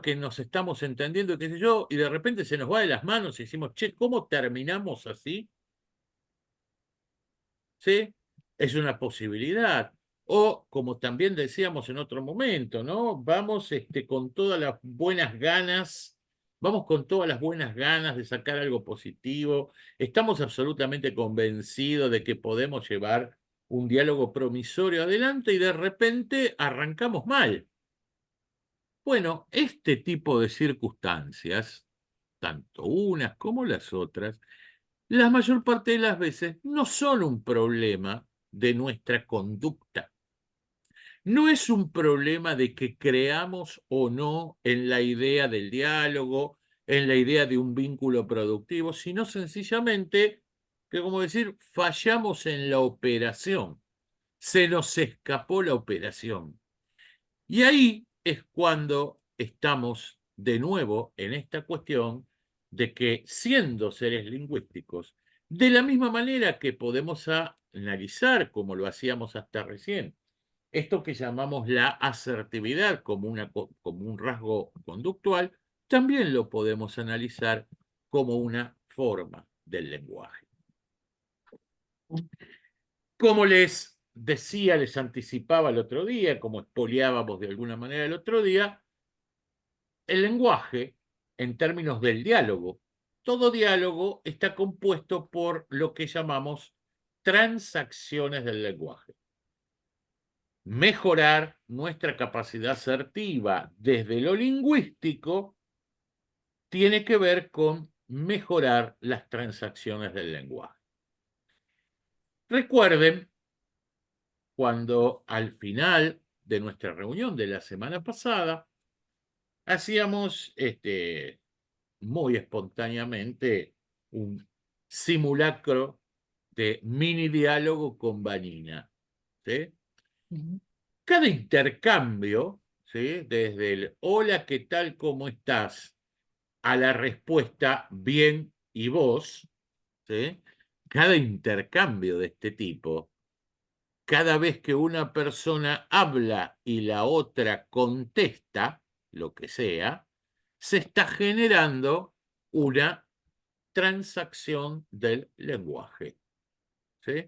que nos estamos entendiendo, qué sé yo, y de repente se nos va de las manos y decimos, che, ¿cómo terminamos así? ¿Sí? Es una posibilidad. O, como también decíamos en otro momento, ¿no? Vamos con todas las buenas ganas, vamos con todas las buenas ganas de sacar algo positivo. Estamos absolutamente convencidos de que podemos llevar un diálogo promisorio adelante y de repente arrancamos mal. Bueno, este tipo de circunstancias, tanto unas como las otras, la mayor parte de las veces no son un problema de nuestra conducta. No es un problema de que creamos o no en la idea del diálogo, en la idea de un vínculo productivo, sino sencillamente que, como decir, fallamos en la operación, se nos escapó la operación. Y ahí es cuando estamos de nuevo en esta cuestión de que, siendo seres lingüísticos, de la misma manera que podemos analizar, como lo hacíamos hasta recién, esto que llamamos la asertividad como un rasgo conductual, también lo podemos analizar como una forma del lenguaje. Como les decía, les anticipaba el otro día, como expoliábamos de alguna manera el otro día, el lenguaje, en términos del diálogo, todo diálogo está compuesto por lo que llamamos transacciones del lenguaje. Mejorar nuestra capacidad asertiva desde lo lingüístico tiene que ver con mejorar las transacciones del lenguaje. Recuerden, cuando al final de nuestra reunión de la semana pasada, hacíamos muy espontáneamente un simulacro de mini diálogo con Vanina, ¿sí? Cada intercambio, ¿sí? Desde el hola, ¿qué tal? ¿Cómo estás? A la respuesta bien y vos, ¿sí? Cada intercambio de este tipo, cada vez que una persona habla y la otra contesta, lo que sea, se está generando una transacción del lenguaje, ¿sí?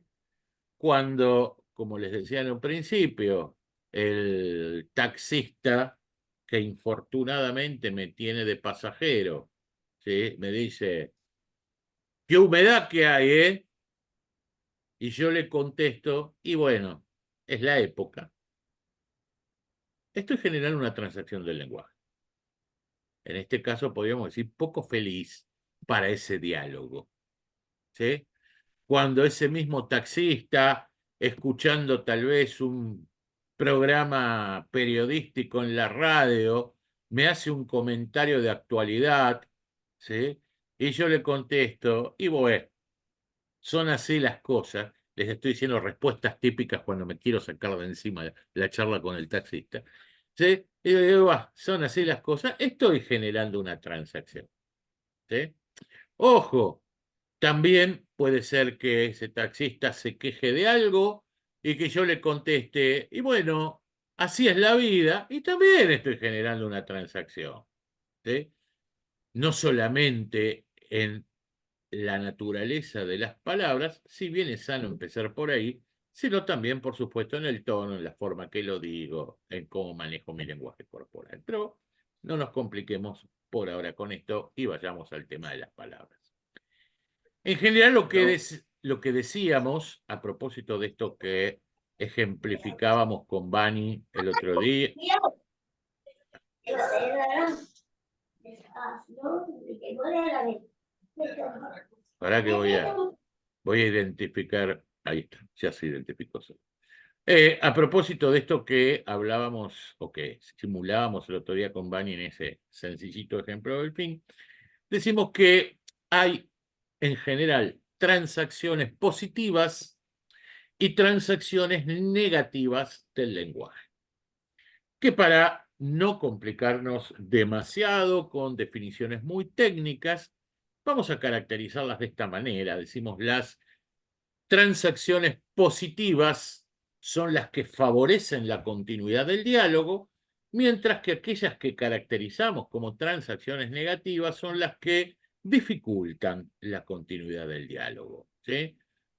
Cuando, como les decía en un principio, el taxista que infortunadamente me tiene de pasajero, ¿sí? Me dice, qué humedad que hay, ¿eh? Y yo le contesto, y bueno, es la época. Esto es generar una transacción del lenguaje. En este caso podríamos decir poco feliz para ese diálogo, ¿sí? Cuando ese mismo taxista, escuchando tal vez un programa periodístico en la radio, me hace un comentario de actualidad, ¿sí? Y yo le contesto, y bueno, son así las cosas. Les estoy diciendo respuestas típicas cuando me quiero sacar de encima la charla con el taxista. ¿Sí? Y yo digo, son así las cosas. Estoy generando una transacción. ¿Sí? Ojo, también puede ser que ese taxista se queje de algo y que yo le conteste, y bueno, así es la vida, y también estoy generando una transacción. ¿Sí? No solamente en la naturaleza de las palabras, si bien es sano empezar por ahí, sino también, por supuesto, en el tono, en la forma que lo digo, en cómo manejo mi lenguaje corporal. Pero no nos compliquemos por ahora con esto y vayamos al tema de las palabras. En general, lo que decíamos a propósito de esto que ejemplificábamos con Bani el otro día. Ahora que voy a identificar, ahí está, ya se identificó. A propósito de esto que hablábamos o que simulábamos el otro día con Bani en ese sencillito ejemplo del fin, decimos que hay en general transacciones positivas y transacciones negativas del lenguaje, que para no complicarnos demasiado con definiciones muy técnicas, vamos a caracterizarlas de esta manera. Decimos, las transacciones positivas son las que favorecen la continuidad del diálogo, mientras que aquellas que caracterizamos como transacciones negativas son las que dificultan la continuidad del diálogo, ¿sí?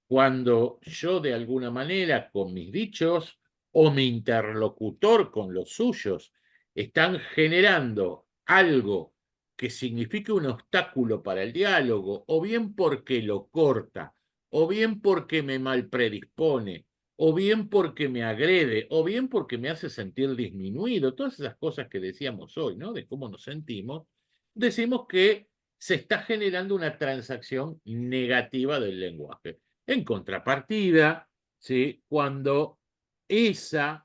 Cuando yo de alguna manera con mis dichos o mi interlocutor con los suyos están generando algo que signifique un obstáculo para el diálogo, o bien porque lo corta, o bien porque me malpredispone, o bien porque me agrede, o bien porque me hace sentir disminuido, todas esas cosas que decíamos hoy, ¿no? De cómo nos sentimos, decimos que se está generando una transacción negativa del lenguaje. En contrapartida, ¿sí? Cuando ese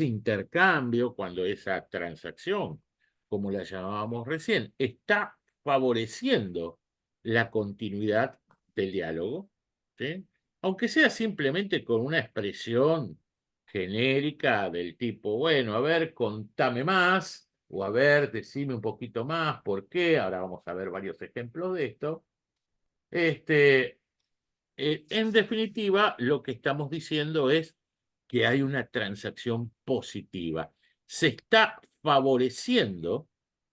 intercambio, cuando esa transacción, como la llamábamos recién, está favoreciendo la continuidad del diálogo, ¿sí? Aunque sea simplemente con una expresión genérica del tipo, bueno, a ver, contame más, o a ver, decime un poquito más, ¿por qué? Ahora vamos a ver varios ejemplos de esto. En definitiva, lo que estamos diciendo es que hay una transacción positiva. Se está favoreciendo,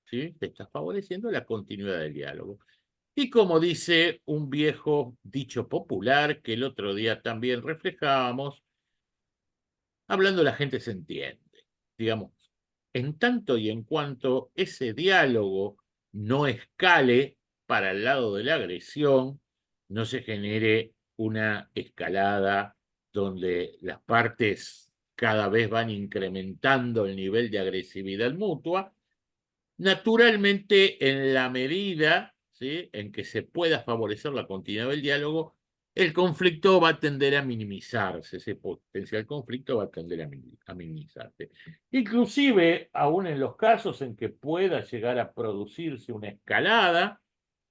¿sí? Se está favoreciendo la continuidad del diálogo. Y como dice un viejo dicho popular que el otro día también reflejábamos, hablando la gente se entiende. Digamos, en tanto y en cuanto ese diálogo no escale para el lado de la agresión, no se genere una escalada donde las partes cada vez van incrementando el nivel de agresividad mutua, naturalmente en la medida, ¿sí?, en que se pueda favorecer la continuidad del diálogo, el conflicto va a tender a minimizarse, ese potencial conflicto va a tender a minimizarse. Inclusive, aún en los casos en que pueda llegar a producirse una escalada,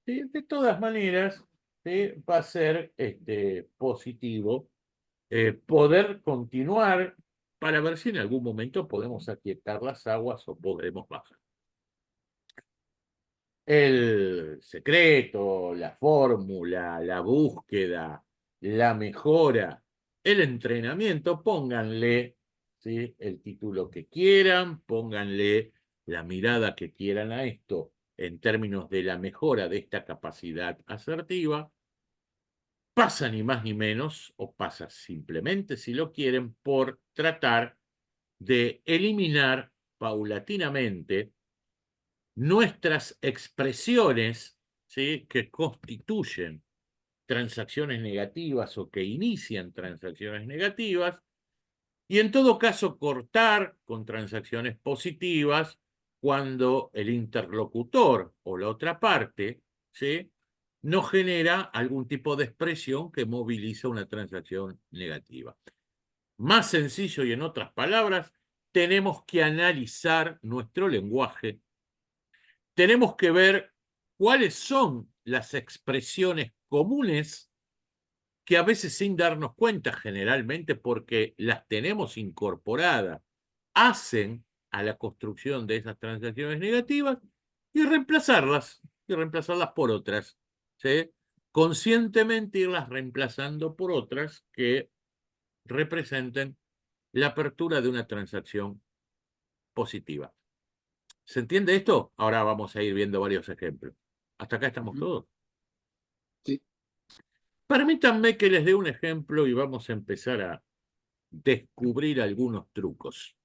¿sí?, de todas maneras, ¿sí?, va a ser positivo poder continuar para ver si en algún momento podemos aquietar las aguas o podremos bajar. El secreto, la fórmula, la búsqueda, la mejora, el entrenamiento, pónganle, ¿sí?, el título que quieran, pónganle la mirada que quieran a esto en términos de la mejora de esta capacidad asertiva. Pasa ni más ni menos, o pasa simplemente, si lo quieren, por tratar de eliminar paulatinamente nuestras expresiones, ¿sí?, que constituyen transacciones negativas o que inician transacciones negativas, y en todo caso cortar con transacciones positivas cuando el interlocutor o la otra parte, ¿sí?, no genera algún tipo de expresión que moviliza una transacción negativa. Más sencillo y en otras palabras, tenemos que analizar nuestro lenguaje. Tenemos que ver cuáles son las expresiones comunes que a veces sin darnos cuenta, generalmente porque las tenemos incorporadas, hacen a la construcción de esas transacciones negativas y reemplazarlas por otras, ¿sí? Conscientemente irlas reemplazando por otras que representen la apertura de una transacción positiva. ¿Se entiende esto? Ahora vamos a ir viendo varios ejemplos. ¿Hasta acá estamos todos? Sí. Permítanme que les dé un ejemplo y vamos a empezar a descubrir algunos trucos.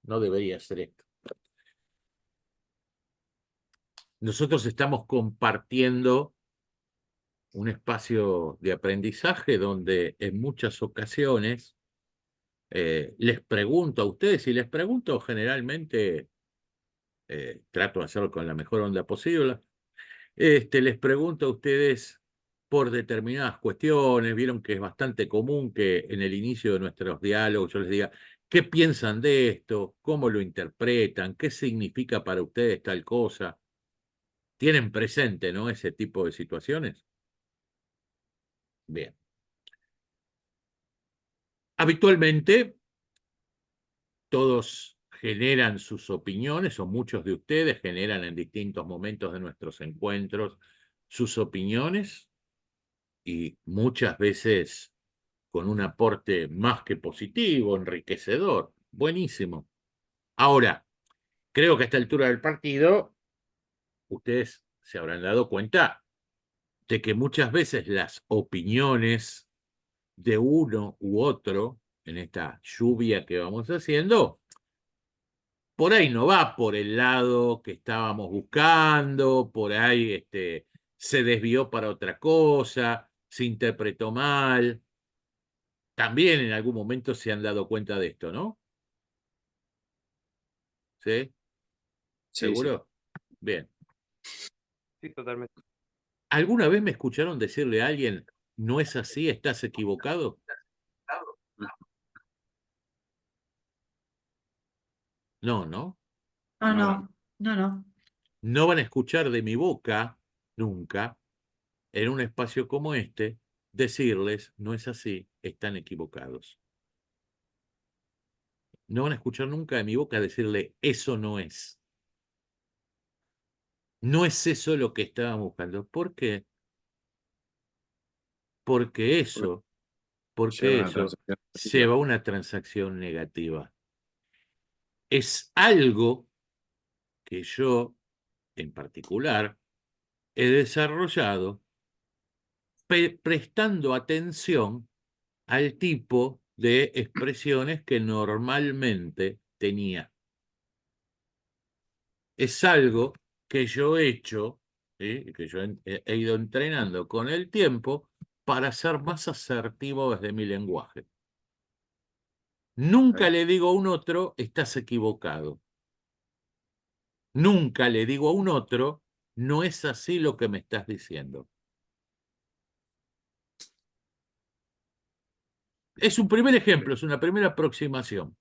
No debería ser esto. Nosotros estamos compartiendo un espacio de aprendizaje donde en muchas ocasiones les pregunto a ustedes, y les pregunto generalmente, trato de hacerlo con la mejor onda posible, les pregunto a ustedes por determinadas cuestiones. Vieron que es bastante común que en el inicio de nuestros diálogos yo les diga, ¿qué piensan de esto? ¿Cómo lo interpretan? ¿Qué significa para ustedes tal cosa? ¿Tienen presente, no, ese tipo de situaciones? Bien. Habitualmente, todos generan sus opiniones, o muchos de ustedes generan en distintos momentos de nuestros encuentros sus opiniones, y muchas veces con un aporte más que positivo, enriquecedor. Buenísimo. Ahora, creo que a esta altura del partido, ustedes se habrán dado cuenta de que muchas veces las opiniones de uno u otro, en esta lluvia que vamos haciendo, por ahí no va por el lado que estábamos buscando, por ahí se desvió para otra cosa, se interpretó mal. También en algún momento se han dado cuenta de esto, ¿no? ¿Sí? Sí, sí. ¿Seguro? Bien. Sí, totalmente. ¿Alguna vez me escucharon decirle a alguien, no es así, estás equivocado? No, ¿no? No, No. no, no, no. No van a escuchar de mi boca, nunca, en un espacio como este, decirles, no es así, están equivocados. No van a escuchar nunca de mi boca decirle, eso no es. No es eso lo que estábamos buscando. ¿Por qué? Porque eso lleva a una transacción negativa. Es algo que yo, en particular, he desarrollado prestando atención al tipo de expresiones que normalmente tenía. Es algo que yo he hecho, ¿sí? Que yo he ido entrenando con el tiempo para ser más asertivo desde mi lenguaje. Nunca le digo a un otro, estás equivocado. Nunca le digo a un otro, no es así lo que me estás diciendo. Es un primer ejemplo, es una primera aproximación.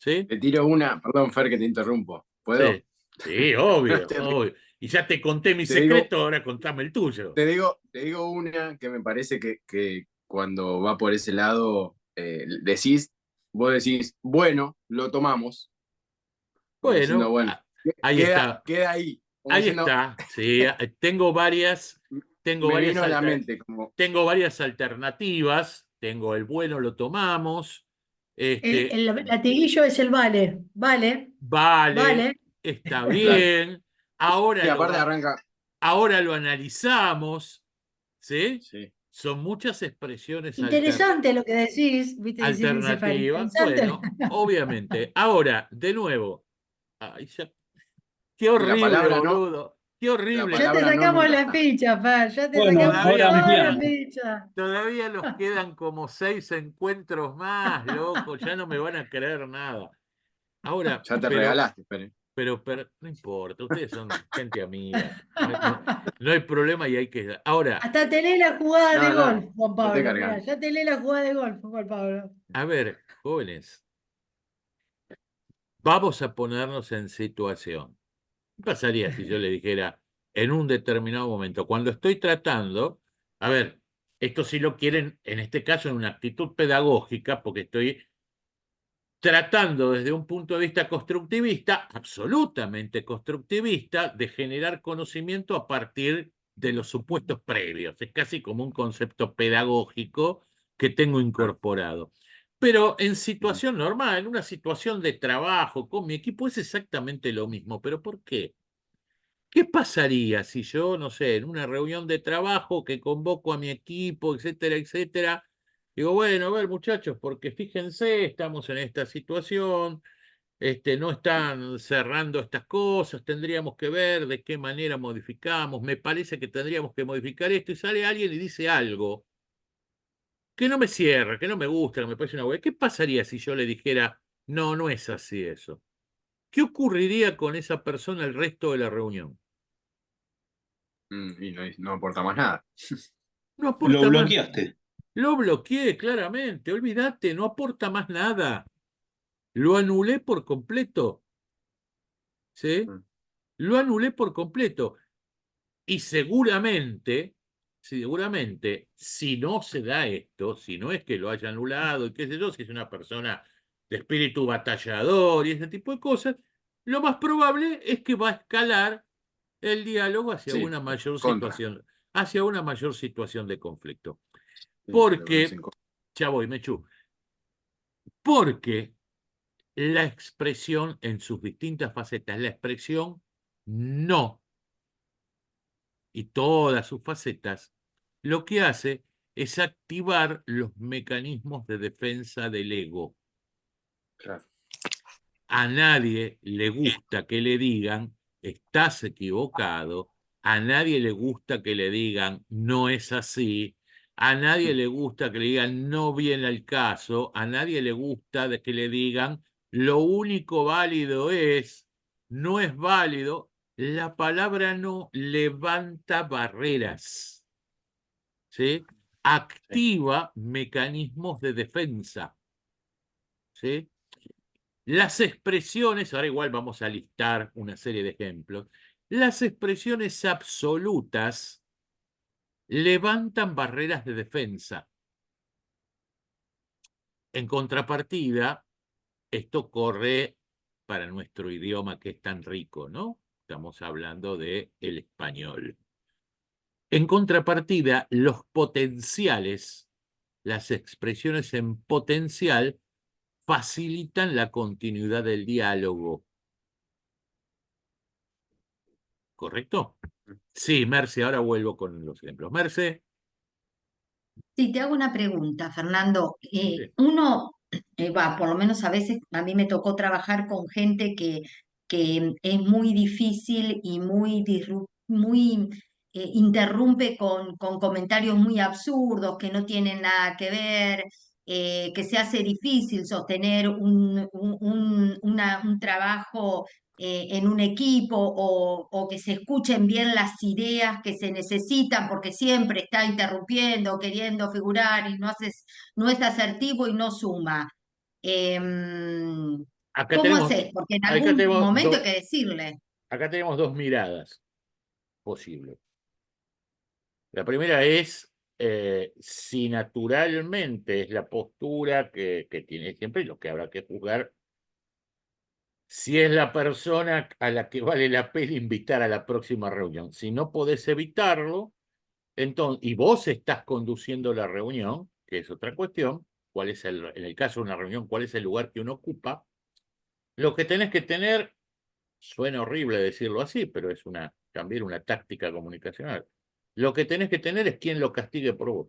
¿Sí? Te tiro una, perdón, Fer, que te interrumpo. ¿Puedo? Sí, sí, obvio, obvio. Y ya te conté mi secreto, ahora contame el tuyo. Te digo una que me parece que cuando va por ese lado, vos decís, bueno, lo tomamos. Como diciendo, Bueno, bueno, ahí está. queda ahí. Como Ahí diciendo, está. Sí, tengo varias me vino a la mente como. tengo varias alternativas. Tengo el bueno, lo tomamos. El latiguillo es el vale. Vale. Vale, está bien. Ahora, Sí, aparte arranca. Ahora lo analizamos. ¿Sí? Sí. Son muchas expresiones Interesante lo que decís, ¿viste? Dice Fer, alternativas. interesante. Bueno, obviamente. Ahora, de nuevo. Ay, qué Y horrible, la palabra boludo. Qué horrible. Ya te palabra no sacamos nunca la está. ficha, Fer. Ya te Bueno, sacamos ahora toda la mirá. ficha. Todavía nos quedan como 6 encuentros más, loco. Ya no me van a creer nada. Ahora, Ya te regalaste, Fer. pero no importa. Ustedes son gente amiga. No hay problema y hay que. Ahora, Hasta te lee la jugada de No, golf, Juan no te Pablo. Mirá, cargando. ya te lee la jugada de golf, Juan Pablo. a ver, jóvenes, vamos a ponernos en situación. ¿Qué pasaría si yo le dijera en un determinado momento, cuando estoy tratando, a ver, esto si lo quieren, en este caso en una actitud pedagógica, porque estoy tratando desde un punto de vista constructivista, absolutamente constructivista, de generar conocimiento a partir de los supuestos previos. Es casi como un concepto pedagógico que tengo incorporado. Pero en situación normal, en una situación de trabajo con mi equipo, es exactamente lo mismo. ¿Pero por qué? ¿Qué pasaría si yo, no sé, en una reunión de trabajo que convoco a mi equipo, etcétera, etcétera, digo, bueno, a ver, muchachos, porque fíjense, estamos en esta situación, no están cerrando estas cosas, tendríamos que ver de qué manera modificamos, me parece que tendríamos que modificar esto, y sale alguien y dice algo que no me cierra, que no me gusta, que me parece una hueá. ¿Qué pasaría si yo le dijera, no, no es así eso? ¿Qué ocurriría con esa persona el resto de la reunión? Y no aporta más nada. No Lo aporta más. bloqueaste. Lo bloqueé claramente, olvídate, no aporta más nada. Lo anulé por completo. ¿Sí? Lo anulé por completo. Y seguramente, si no se da esto, si no es que lo haya anulado, y qué sé yo, si es una persona de espíritu batallador y ese tipo de cosas, lo más probable es que va a escalar el diálogo hacia Sí, una mayor contra. situación de conflicto. Sí, Porque, ya voy, Mechu, porque la expresión en sus distintas facetas, la expresión no y todas sus facetas, lo que hace es activar los mecanismos de defensa del ego. Claro. A nadie le gusta que le digan, estás equivocado, a nadie le gusta que le digan, no es así, a nadie le gusta que le digan, no viene al caso, a nadie le gusta de que le digan, lo único válido es, no es válido. La palabra no levanta barreras, ¿sí? Activa mecanismos de defensa, ¿sí? Las expresiones, ahora igual vamos a listar una serie de ejemplos, las expresiones absolutas levantan barreras de defensa. En contrapartida, esto corre para nuestro idioma que es tan rico, ¿no? Estamos hablando de el español. En contrapartida, los potenciales, las expresiones en potencial, facilitan la continuidad del diálogo. ¿Correcto? Sí, Merce, ahora vuelvo con los ejemplos. Merce. Sí, te hago una pregunta, Fernando. Sí. Por lo menos a veces a mí me tocó trabajar con gente que es muy difícil y muy interrumpe con comentarios muy absurdos que no tienen nada que ver, que se hace difícil sostener un trabajo en un equipo o que se escuchen bien las ideas que se necesitan porque siempre está interrumpiendo, queriendo figurar y no es asertivo y no suma. Em, Acá ¿Cómo tenemos, haces? Porque en acá algún tenemos, momento hay que decirle. acá tenemos dos miradas posibles. La primera es si naturalmente es la postura que tiene siempre, lo que habrá que juzgar, si es la persona a la que vale la pena invitar a la próxima reunión. Si no podés evitarlo, entonces, y vos estás conduciendo la reunión, que es otra cuestión, cuál es en el caso de una reunión, cuál es el lugar que uno ocupa, lo que tenés que tener, suena horrible decirlo así, pero es también una táctica comunicacional. Lo que tenés que tener es quien lo castigue por vos.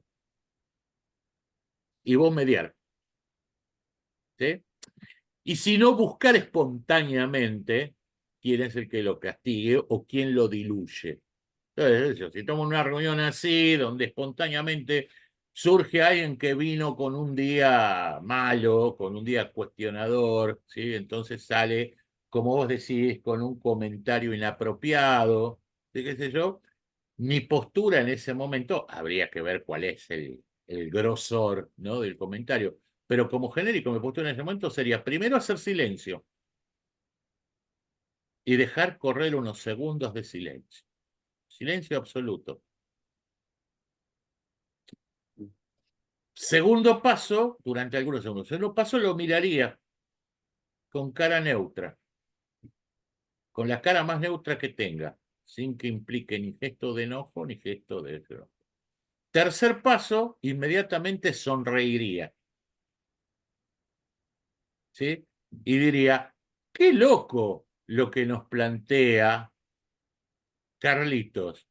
Y vos mediar. ¿Sí? Y si no, buscar espontáneamente quién es el que lo castigue o quién lo diluye. Entonces, si estamos en una reunión así, donde espontáneamente surge alguien que vino con un día malo, con un día cuestionador, ¿sí? Entonces sale, como vos decís, con un comentario inapropiado, ¿sí? ¿Qué sé yo? Mi postura en ese momento, habría que ver cuál es el grosor, ¿no? del comentario, pero como genérico, mi postura en ese momento sería primero hacer silencio y dejar correr unos segundos de silencio. Silencio absoluto. Segundo paso, durante algunos segundos. Segundo paso lo miraría con cara neutra, con la cara más neutra que tenga, sin que implique ni gesto de enojo ni gesto de enojo. Tercer paso, inmediatamente sonreiría. ¿Sí? Y diría, qué loco lo que nos plantea Carlitos.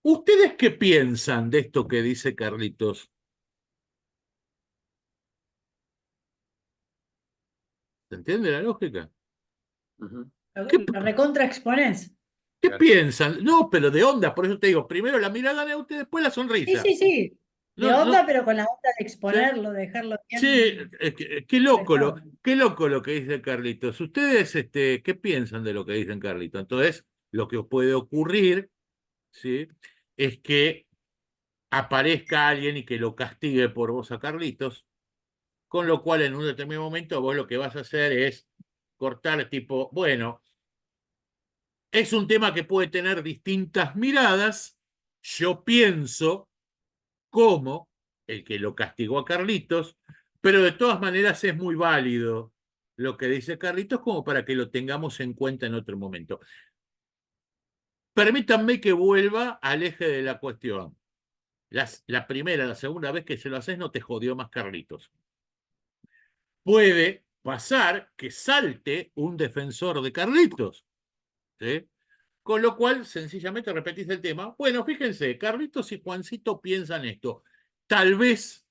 ¿Ustedes qué piensan de esto que dice Carlitos? ¿Se entiende la lógica? ¿Qué, Lo recontra exponés. qué piensan? No, pero de onda, por eso te digo, primero la mirada neutra y después la Sí, sonrisa. sí, sí. De No, onda, no, pero con la onda de ¿sí? exponerlo, dejarlo Sí, bien qué loco expresado. qué loco lo que dice Carlitos. ¿Ustedes qué piensan de lo que dicen Carlitos? Entonces, lo que os puede ocurrir, ¿sí? es que aparezca alguien y que lo castigue por vos a Carlitos, con lo cual en un determinado momento vos lo que vas a hacer es cortar tipo, bueno, es un tema que puede tener distintas miradas, yo pienso como el que lo castigó a Carlitos, pero de todas maneras es muy válido lo que dice Carlitos como para que lo tengamos en cuenta en otro momento. Permítanme que vuelva al eje de la cuestión. La primera, la segunda vez que se lo haces no te jodió más Carlitos. Puede pasar que salte un defensor de Carlitos, ¿sí? Con lo cual, sencillamente repetís el tema. Bueno, fíjense, Carlitos y Juancito piensan esto. Tal vez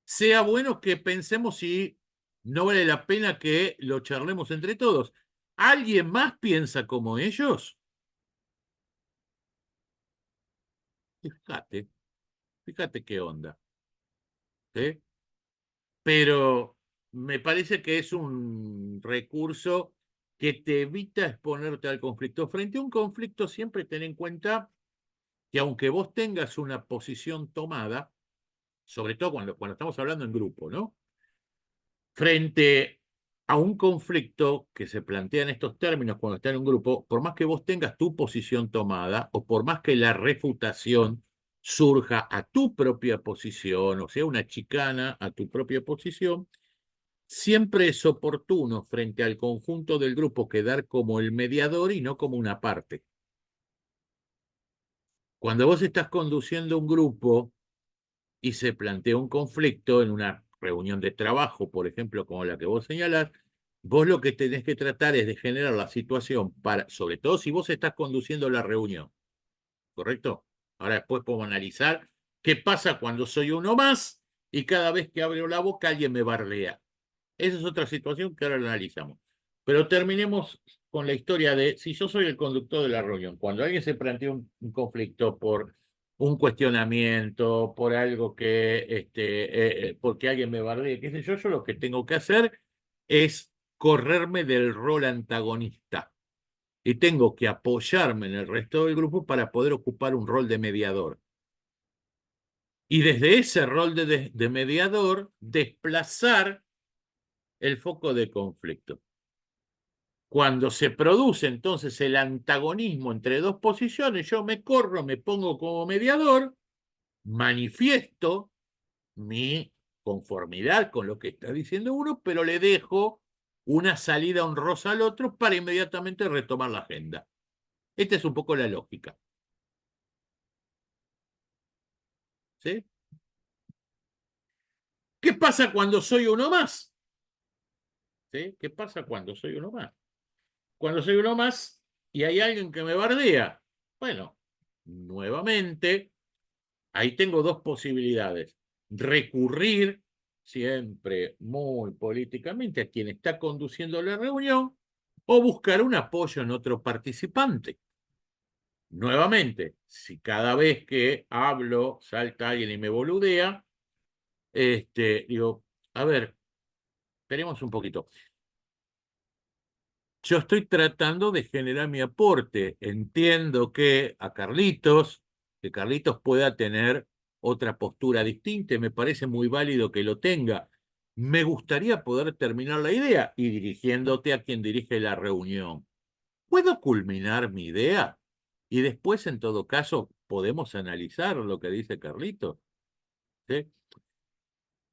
sea bueno que pensemos si no vale la pena que lo charlemos entre todos. ¿Alguien más piensa como ellos? Fíjate qué onda. ¿Sí? Pero me parece que es un recurso que te evita exponerte al conflicto. Frente a un conflicto, siempre ten en cuenta que aunque vos tengas una posición tomada, sobre todo cuando estamos hablando en grupo, ¿no? Frente a un conflicto que se plantea en estos términos cuando está en un grupo, por más que vos tengas tu posición tomada o por más que la refutación surja a tu propia posición, o sea, una chicana a tu propia posición, siempre es oportuno frente al conjunto del grupo quedar como el mediador y no como una parte. Cuando vos estás conduciendo un grupo y se plantea un conflicto en una reunión de trabajo, por ejemplo, como la que vos señalás, vos lo que tenés que tratar es de generar la situación para, sobre todo si vos estás conduciendo la reunión, ¿correcto? Ahora después podemos analizar qué pasa cuando soy uno más y cada vez que abro la boca alguien me bardea. Esa es otra situación que ahora la analizamos. Pero terminemos con la historia de si yo soy el conductor de la reunión, cuando alguien se plantea un conflicto por un cuestionamiento, por algo que, porque alguien me bardee, qué sé yo lo que tengo que hacer es correrme del rol antagonista y tengo que apoyarme en el resto del grupo para poder ocupar un rol de mediador. Y desde ese rol de mediador, desplazar el foco de conflicto. Cuando se produce entonces el antagonismo entre dos posiciones, yo me corro, me pongo como mediador, manifiesto mi conformidad con lo que está diciendo uno, pero le dejo una salida honrosa al otro para inmediatamente retomar la agenda. Esta es un poco la lógica. ¿Sí? ¿Qué pasa cuando soy uno más? ¿Sí? ¿Qué pasa cuando soy uno más? Cuando soy uno más y hay alguien que me bardea. Bueno, nuevamente, ahí tengo dos posibilidades. Recurrir siempre muy políticamente a quien está conduciendo la reunión o buscar un apoyo en otro participante. Nuevamente, si cada vez que hablo salta alguien y me boludea, digo, a ver, esperemos un poquito. Yo estoy tratando de generar mi aporte. Entiendo que Carlitos pueda tener otra postura distinta, y me parece muy válido que lo tenga. Me gustaría poder terminar la idea y dirigiéndote a quien dirige la reunión. ¿Puedo culminar mi idea? Y después, en todo caso, podemos analizar lo que dice Carlitos. ¿Sí?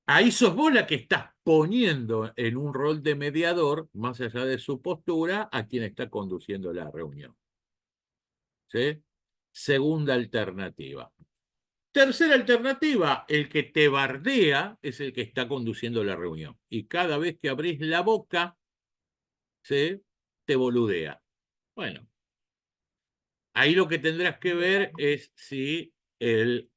Ahí sos vos la que estás poniendo en un rol de mediador, más allá de su postura, a quien está conduciendo la reunión. ¿Sí? Segunda alternativa. Tercera alternativa, el que te bardea es el que está conduciendo la reunión. Y cada vez que abrís la boca, ¿sí?, te boludea. Bueno, ahí lo que tendrás que ver es si el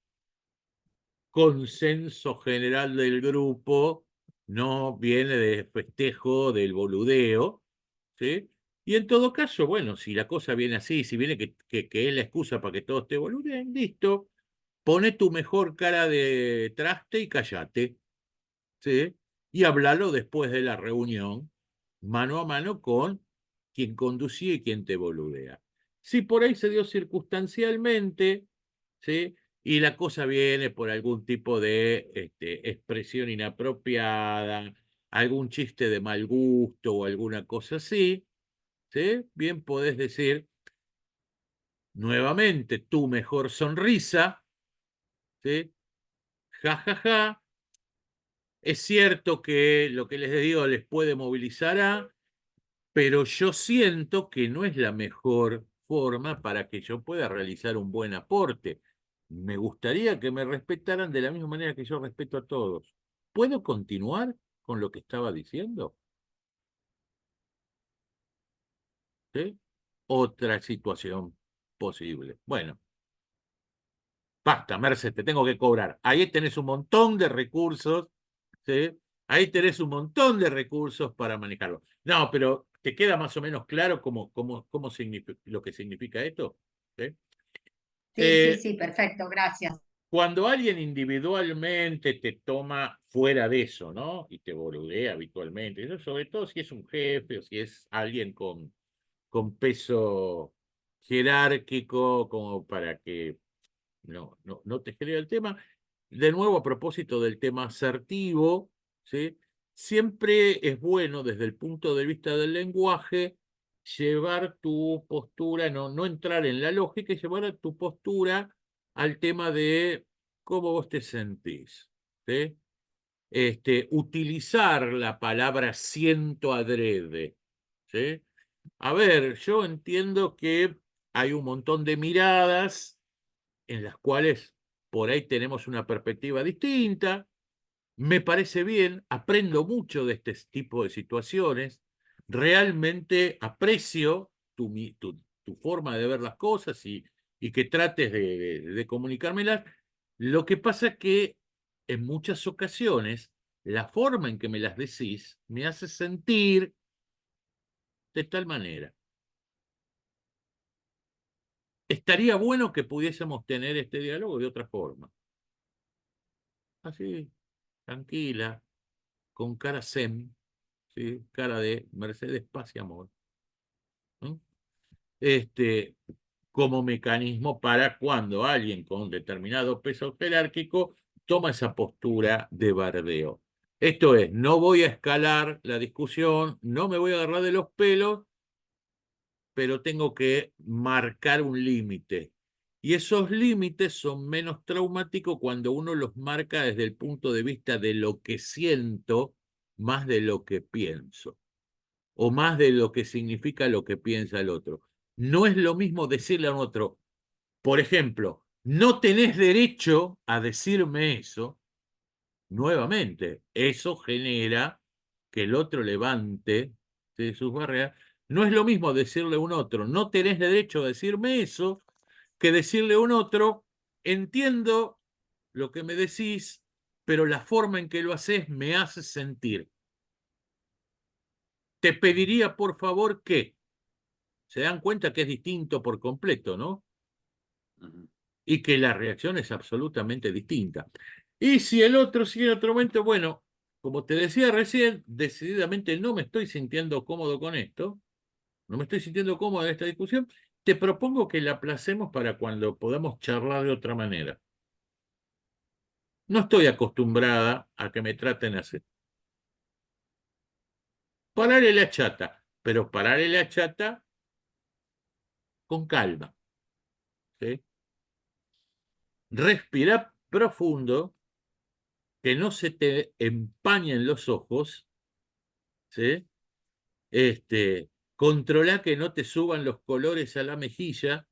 consenso general del grupo no viene de festejo del boludeo, ¿sí? Y en todo caso, bueno, si la cosa viene así, si viene que es la excusa para que todos te boludeen, listo, pone tu mejor cara de traste y callate, ¿sí? Y hablalo después de la reunión, mano a mano con quien conducía y quien te boludea. Si por ahí se dio circunstancialmente, ¿sí?, y la cosa viene por algún tipo de expresión inapropiada, algún chiste de mal gusto o alguna cosa así, ¿sí?, bien podés decir nuevamente tu mejor sonrisa, ¿sí?, ja, ja, ja. Es cierto que lo que les digo les puede movilizar, pero yo siento que no es la mejor forma para que yo pueda realizar un buen aporte. Me gustaría que me respetaran de la misma manera que yo respeto a todos. ¿Puedo continuar con lo que estaba diciendo? ¿Sí? Otra situación posible. Bueno, basta, Merced, te tengo que cobrar. Ahí tenés un montón de recursos, ¿sí? Ahí tenés un montón de recursos para manejarlo. No, pero ¿te queda más o menos claro cómo lo que significa esto? ¿Sí? Sí, perfecto, gracias. Cuando alguien individualmente te toma fuera de eso, ¿no? Y te boludea habitualmente, eso sobre todo si es un jefe o si es alguien con peso jerárquico, como para que no te genere el tema. De nuevo, a propósito del tema asertivo, ¿sí?, siempre es bueno desde el punto de vista del lenguaje llevar tu postura, no entrar en la lógica y llevar tu postura al tema de cómo vos te sentís, ¿sí? Utilizar la palabra siento adrede, ¿sí? A ver, yo entiendo que hay un montón de miradas en las cuales por ahí tenemos una perspectiva distinta. Me parece bien, aprendo mucho de este tipo de situaciones, realmente aprecio tu forma de ver las cosas y que trates de comunicármelas. Lo que pasa es que en muchas ocasiones la forma en que me las decís me hace sentir de tal manera. Estaría bueno que pudiésemos tener este diálogo de otra forma. Así, tranquila, con cara zen, ¿sí? Cara de Mercedes Paz y Amor, ¿no? Como mecanismo para cuando alguien con determinado peso jerárquico toma esa postura de bardeo. Esto es, no voy a escalar la discusión, no me voy a agarrar de los pelos, pero tengo que marcar un límite. Y esos límites son menos traumáticos cuando uno los marca desde el punto de vista de lo que siento más de lo que pienso, o más de lo que significa lo que piensa el otro. No es lo mismo decirle a un otro, por ejemplo, no tenés derecho a decirme eso. Nuevamente, eso genera que el otro levante de sus barreras. No es lo mismo decirle a un otro, no tenés derecho a decirme eso, que decirle a un otro, entiendo lo que me decís, pero la forma en que lo haces me hace sentir. Te pediría, por favor, que se dan cuenta que es distinto por completo, ¿no? Y que la reacción es absolutamente distinta. Y si el otro sigue en otro momento, bueno, como te decía recién, decididamente no me estoy sintiendo cómodo con esto, no me estoy sintiendo cómodo en esta discusión, te propongo que la aplacemos para cuando podamos charlar de otra manera. No estoy acostumbrada a que me traten así. Pararle la chata, pero pararle la chata con calma, ¿sí? Respira profundo, que no se te empañen los ojos, ¿sí? Controla que no te suban los colores a la mejilla,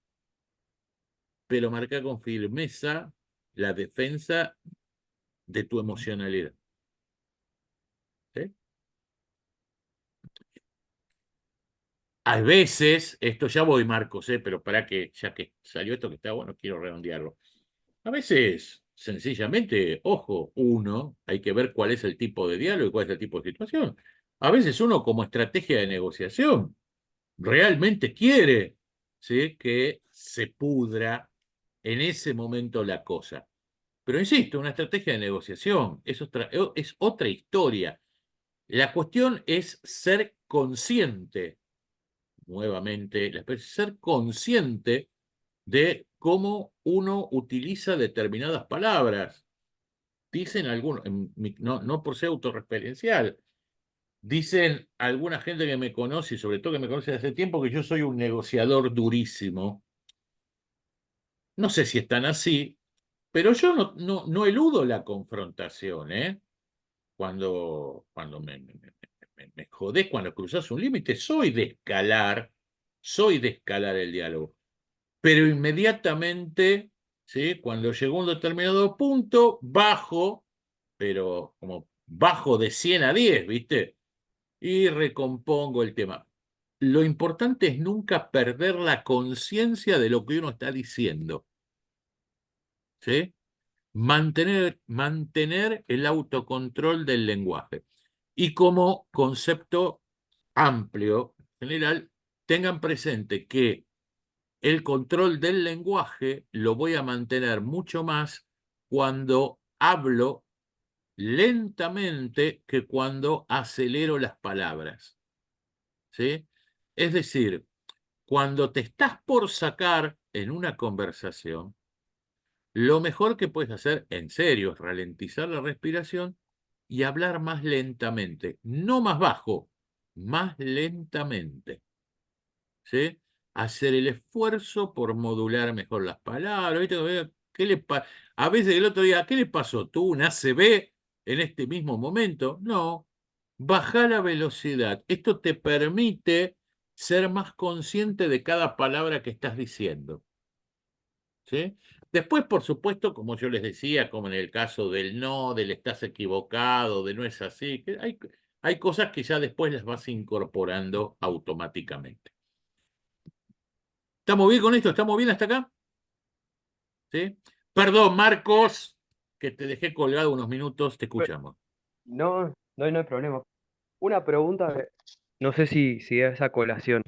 pero marca con firmeza la defensa de tu emocionalidad, ¿sí? A veces, esto ya voy, Marcos, pero para que, ya que salió esto que está bueno, quiero redondearlo. A veces, sencillamente, ojo, hay que ver cuál es el tipo de diálogo y cuál es el tipo de situación. A veces uno, como estrategia de negociación, realmente quiere, ¿sí?, que se pudra en ese momento la cosa. Pero insisto, una estrategia de negociación es otra historia. La cuestión es ser consciente, nuevamente, ser consciente de cómo uno utiliza determinadas palabras. Dicen algunos, no por ser autorreferencial, dicen alguna gente que me conoce, y sobre todo que me conoce hace tiempo, que yo soy un negociador durísimo. No sé si están así, pero yo no eludo la confrontación, ¿eh? Cuando me jodés, cuando cruzás un límite, soy de escalar el diálogo. Pero inmediatamente, ¿sí?, cuando llegó a un determinado punto, bajo, pero como bajo de 100 a 10, ¿viste? Y recompongo el tema. Lo importante es nunca perder la conciencia de lo que uno está diciendo, ¿sí? Mantener el autocontrol del lenguaje. Y como concepto amplio, general, tengan presente que el control del lenguaje lo voy a mantener mucho más cuando hablo lentamente que cuando acelero las palabras, ¿sí? Es decir, cuando te estás por sacar en una conversación, lo mejor que puedes hacer, en serio, es ralentizar la respiración y hablar más lentamente, no más bajo, más lentamente, ¿sí? Hacer el esfuerzo por modular mejor las palabras. ¿Viste? A veces el otro día, ¿qué le pasó? ¿Tuvo un ACV en este mismo momento? No, baja la velocidad. Esto te permite ser más consciente de cada palabra que estás diciendo, ¿sí? Después, por supuesto, como yo les decía, como en el caso del no, del estás equivocado, de no es así, que hay cosas que ya después las vas incorporando automáticamente. ¿Estamos bien con esto? ¿Estamos bien hasta acá? ¿Sí? Perdón, Marcos, que te dejé colgado unos minutos, te escuchamos. No, no hay problema. Una pregunta, no sé si es a colación.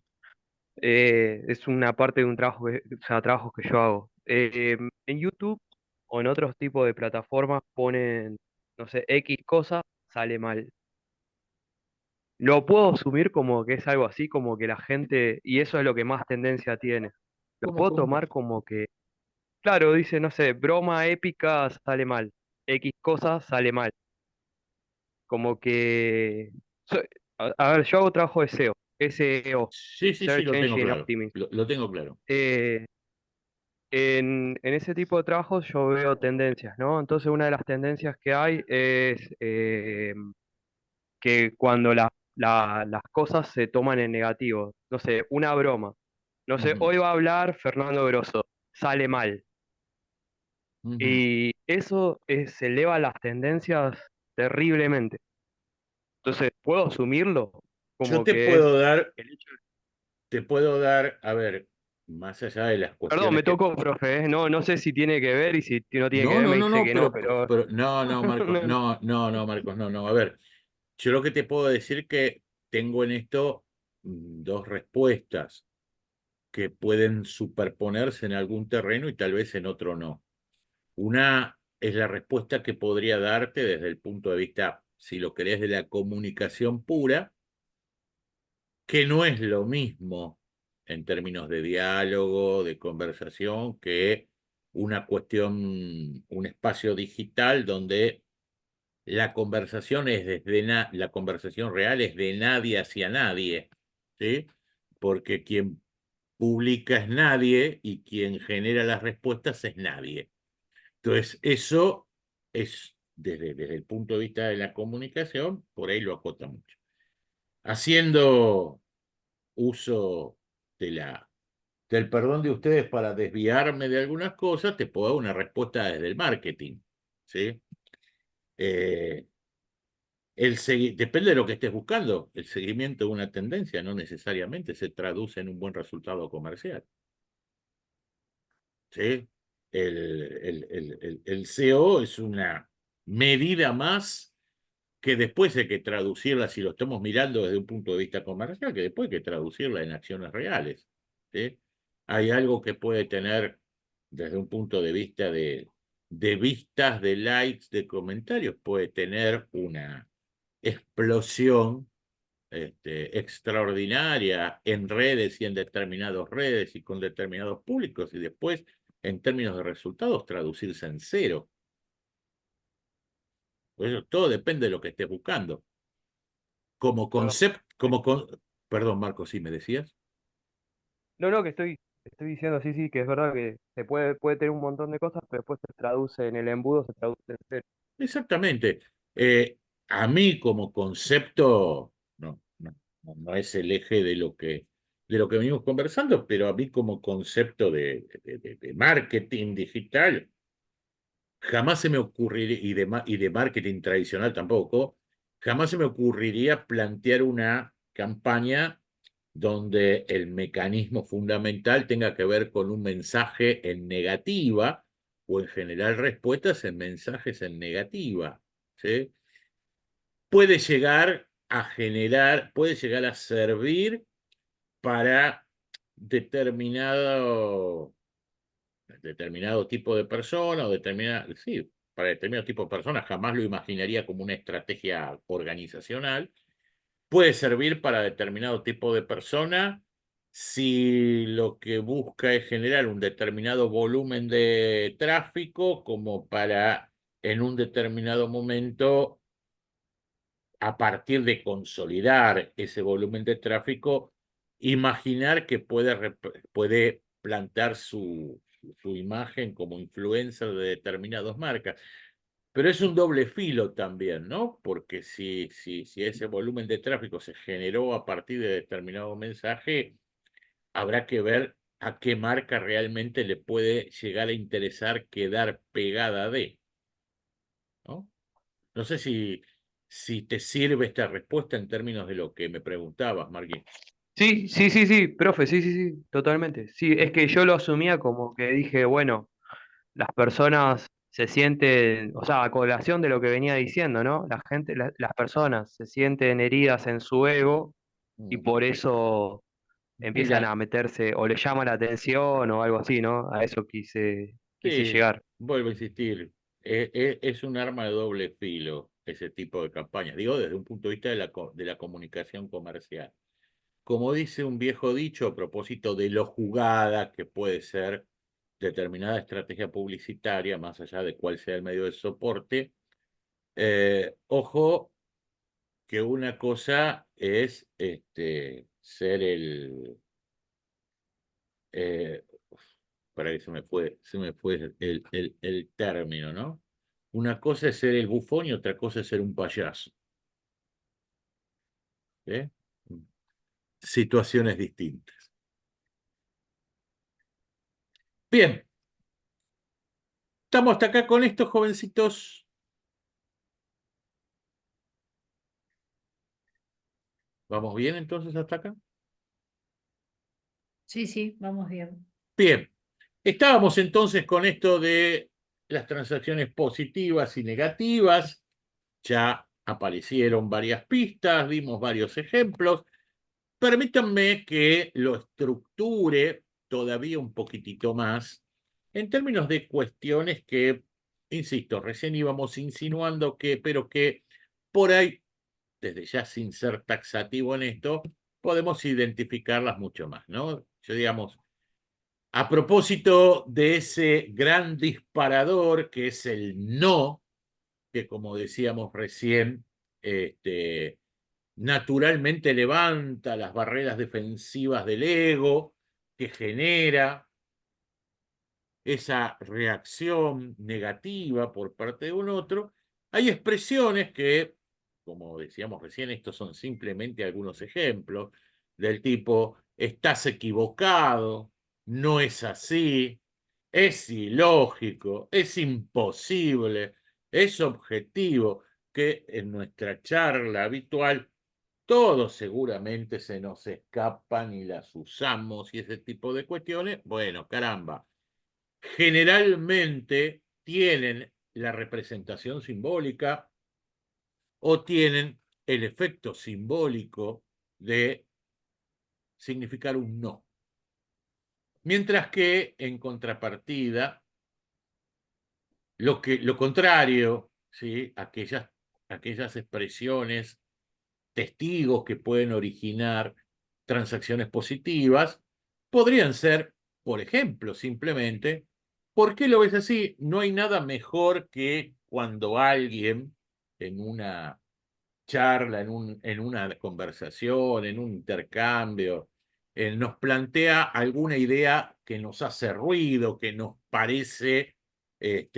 Es una parte de un trabajo o sea, trabajos que yo hago. En YouTube o en otros tipos de plataformas ponen, no sé, X cosa, sale mal. Lo puedo asumir como que es algo así, como que la gente, y eso es lo que más tendencia tiene. Lo ¿Cómo, puedo cómo? tomar como que, claro, dice, no sé, broma épica sale mal, X cosa sale mal. Como que, so- a ver, yo hago trabajo de SEO, SEO, Sí, sí, sí, Search lo tengo Engine claro. Optimization. Lo tengo claro. Eh, en ese tipo de trabajos yo veo tendencias, ¿no? Entonces una de las tendencias que hay es que cuando las cosas se toman en negativo, no sé, una broma, no sé, Ujú, hoy va a hablar Fernando Grosso, sale mal. ujú. Y eso se eleva las tendencias terriblemente. Entonces, ¿puedo asumirlo? Yo Como que es el hecho. te puedo dar, a ver, más allá de las Perdón, cuestiones me que... tocó, profe, ¿eh? No, no sé si tiene que ver y si no tiene que No, ver no, me no, dice no, que no, pero... no, no, Marcos, no, no, no, Marcos, no, no. A ver, yo lo que te puedo decir que tengo en esto dos respuestas que pueden superponerse en algún terreno y tal vez en otro no. Una es la respuesta que podría darte desde el punto de vista, si lo querés, de la comunicación pura, que no es lo mismo en términos de diálogo, de conversación, que una cuestión, un espacio digital donde la conversación es la conversación real es de nadie hacia nadie, ¿sí? Porque quien publica es nadie y quien genera las respuestas es nadie. Entonces, eso es, desde el punto de vista de la comunicación, por ahí lo acota mucho. Haciendo uso de del perdón de ustedes para desviarme de algunas cosas, te puedo dar una respuesta desde el marketing, ¿sí? Eh, depende de lo que estés buscando. El seguimiento de una tendencia no necesariamente se traduce en un buen resultado comercial, ¿sí? El SEO es una medida más que después hay que traducirla, si lo estamos mirando desde un punto de vista comercial, que después hay que traducirla en acciones reales, ¿sí? Hay algo que puede tener desde un punto de vista de vistas, de likes, de comentarios, puede tener una explosión extraordinaria en redes y en determinadas redes y con determinados públicos y después, en términos de resultados, traducirse en cero. Por eso todo depende de lo que estés buscando. Como Perdón. concepto, perdón, Marco, ¿sí me decías? No, no, que estoy diciendo, sí, sí, que es verdad que se puede tener un montón de cosas, pero después se traduce en el embudo, se traduce en cero. Exactamente. A mí como concepto, no es el eje de lo que venimos conversando, pero a mí como concepto de marketing digital, jamás se me ocurriría, y de marketing tradicional tampoco, jamás se me ocurriría plantear una campaña donde el mecanismo fundamental tenga que ver con un mensaje en negativa o en general respuestas en mensajes en negativa, ¿sí? Puede llegar a generar, puede llegar a servir para determinado tipo de persona o sí, para determinado tipo de personas, jamás lo imaginaría como una estrategia organizacional. Puede servir para determinado tipo de persona si lo que busca es generar un determinado volumen de tráfico como para en un determinado momento a partir de consolidar ese volumen de tráfico, imaginar que puede plantar su imagen como influencer de determinadas marcas. Pero es un doble filo también, ¿no? Porque si ese volumen de tráfico se generó a partir de determinado mensaje, habrá que ver a qué marca realmente le puede llegar a interesar quedar pegada de, ¿no? No sé si te sirve esta respuesta en términos de lo que me preguntabas, Margui. Sí, profe, sí, totalmente. Sí, es que yo lo asumía como que dije, bueno, las personas se sienten, o sea, a colación de lo que venía diciendo, ¿no? Las personas se sienten heridas en su ego y por eso empiezan Mira, a meterse o les llama la atención o algo así, ¿no? A eso quise sí, llegar. vuelvo a insistir, es un arma de doble filo ese tipo de campañas, digo, desde un punto de vista de la comunicación comercial. Como dice un viejo dicho a propósito de lo jugada que puede ser determinada estrategia publicitaria, más allá de cuál sea el medio de soporte, ojo que una cosa es ser eh, para que se me fue el término, ¿no? Una cosa es ser el bufón y otra cosa es ser un payaso. ¿Eh? Situaciones distintas. Bien, estamos hasta acá con estos jovencitos. ¿Vamos bien entonces hasta acá? Sí, vamos bien. Bien, estábamos entonces con esto de las transacciones positivas y negativas. Ya aparecieron varias pistas, dimos varios ejemplos. Permítanme que lo estructure todavía un poquitito más en términos de cuestiones que, insisto, recién íbamos insinuando que, pero que por ahí, desde ya sin ser taxativo en esto, podemos identificarlas mucho más, ¿no? Yo digamos, a propósito de ese gran disparador que es el no, que como decíamos recién, naturalmente levanta las barreras defensivas del ego, que genera esa reacción negativa por parte de un otro. Hay expresiones que, como decíamos recién, estos son simplemente algunos ejemplos, del tipo, estás equivocado, no es así, es ilógico, es imposible, es objetivo, que en nuestra charla habitual todos seguramente se nos escapan y las usamos y ese tipo de cuestiones. Bueno, caramba, generalmente tienen la representación simbólica o tienen el efecto simbólico de significar un no. Mientras que, en contrapartida, lo contrario, ¿sí? Aquellas expresiones, testigos que pueden originar transacciones positivas, podrían ser, por ejemplo, simplemente, ¿por qué lo ves así? No hay nada mejor que cuando alguien en una charla, en una conversación, en un intercambio, nos plantea alguna idea que nos hace ruido, que nos parece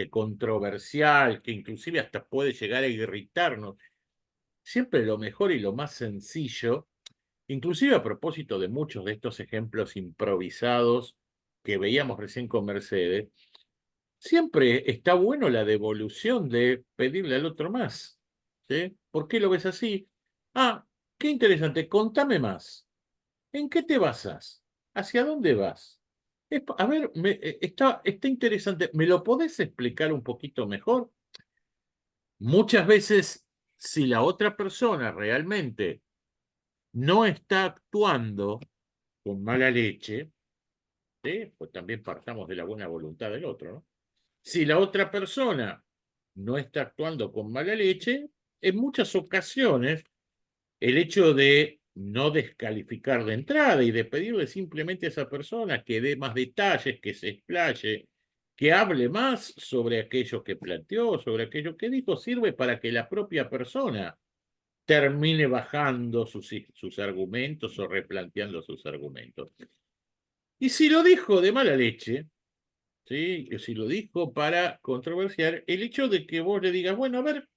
controversial, que inclusive hasta puede llegar a irritarnos. Siempre lo mejor y lo más sencillo, inclusive a propósito de muchos de estos ejemplos improvisados que veíamos recién con Mercedes, siempre está bueno la devolución de pedirle al otro más. ¿Sí? ¿Por qué lo ves así? Ah, qué interesante, contame más. ¿En qué te basas? ¿Hacia dónde vas? A ver, está interesante. ¿Me lo podés explicar un poquito mejor? Muchas veces, si la otra persona realmente no está actuando con mala leche, ¿sí? Pues también partamos de la buena voluntad del otro, ¿no? Si la otra persona no está actuando con mala leche, en muchas ocasiones el hecho de no descalificar de entrada y de pedirle simplemente a esa persona que dé más detalles, que se explaye, que hable más sobre aquello que planteó, sobre aquello que dijo, sirve para que la propia persona termine bajando sus argumentos o replanteando sus argumentos. Y si lo dijo de mala leche, ¿sí? Si lo dijo para controversiar, el hecho de que vos le digas, bueno, a ver,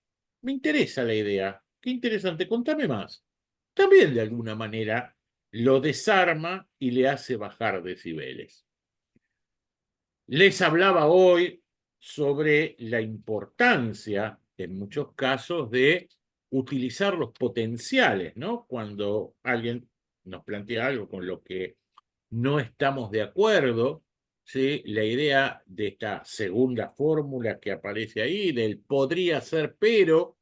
me interesa la idea, qué interesante, contame más, también de alguna manera lo desarma y le hace bajar decibeles. Les hablaba hoy sobre la importancia, en muchos casos, de utilizar los potenciales, ¿no? Cuando alguien nos plantea algo con lo que no estamos de acuerdo, ¿sí? La idea de esta segunda fórmula que aparece ahí, del podría ser, pero,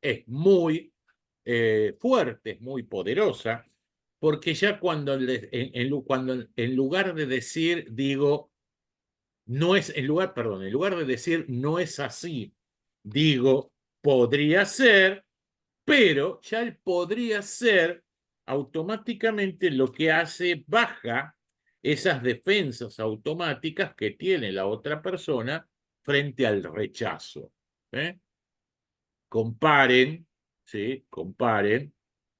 es muy fuerte, es muy poderosa, porque ya cuando en lugar de decir, digo, no es, en lugar de decir no es así, digo, podría ser, pero ya el podría ser automáticamente lo que hace baja esas defensas automáticas que tiene la otra persona frente al rechazo. ¿Eh? Comparen, ¿sí? Comparen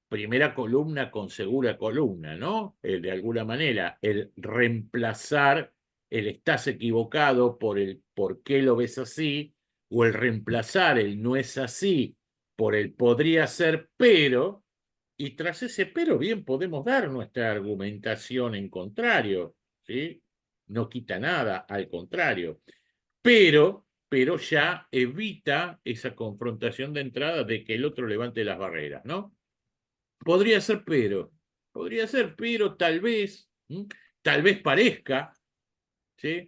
primera columna con segunda columna, ¿no? De alguna manera, el reemplazar el estás equivocado por el por qué lo ves así, o el reemplazar el no es así por el podría ser, pero, y tras ese pero bien podemos dar nuestra argumentación en contrario, ¿sí? No quita nada, al contrario. Pero ya evita esa confrontación de entrada de que el otro levante las barreras, ¿no? Podría ser, pero tal vez parezca, ¿sí?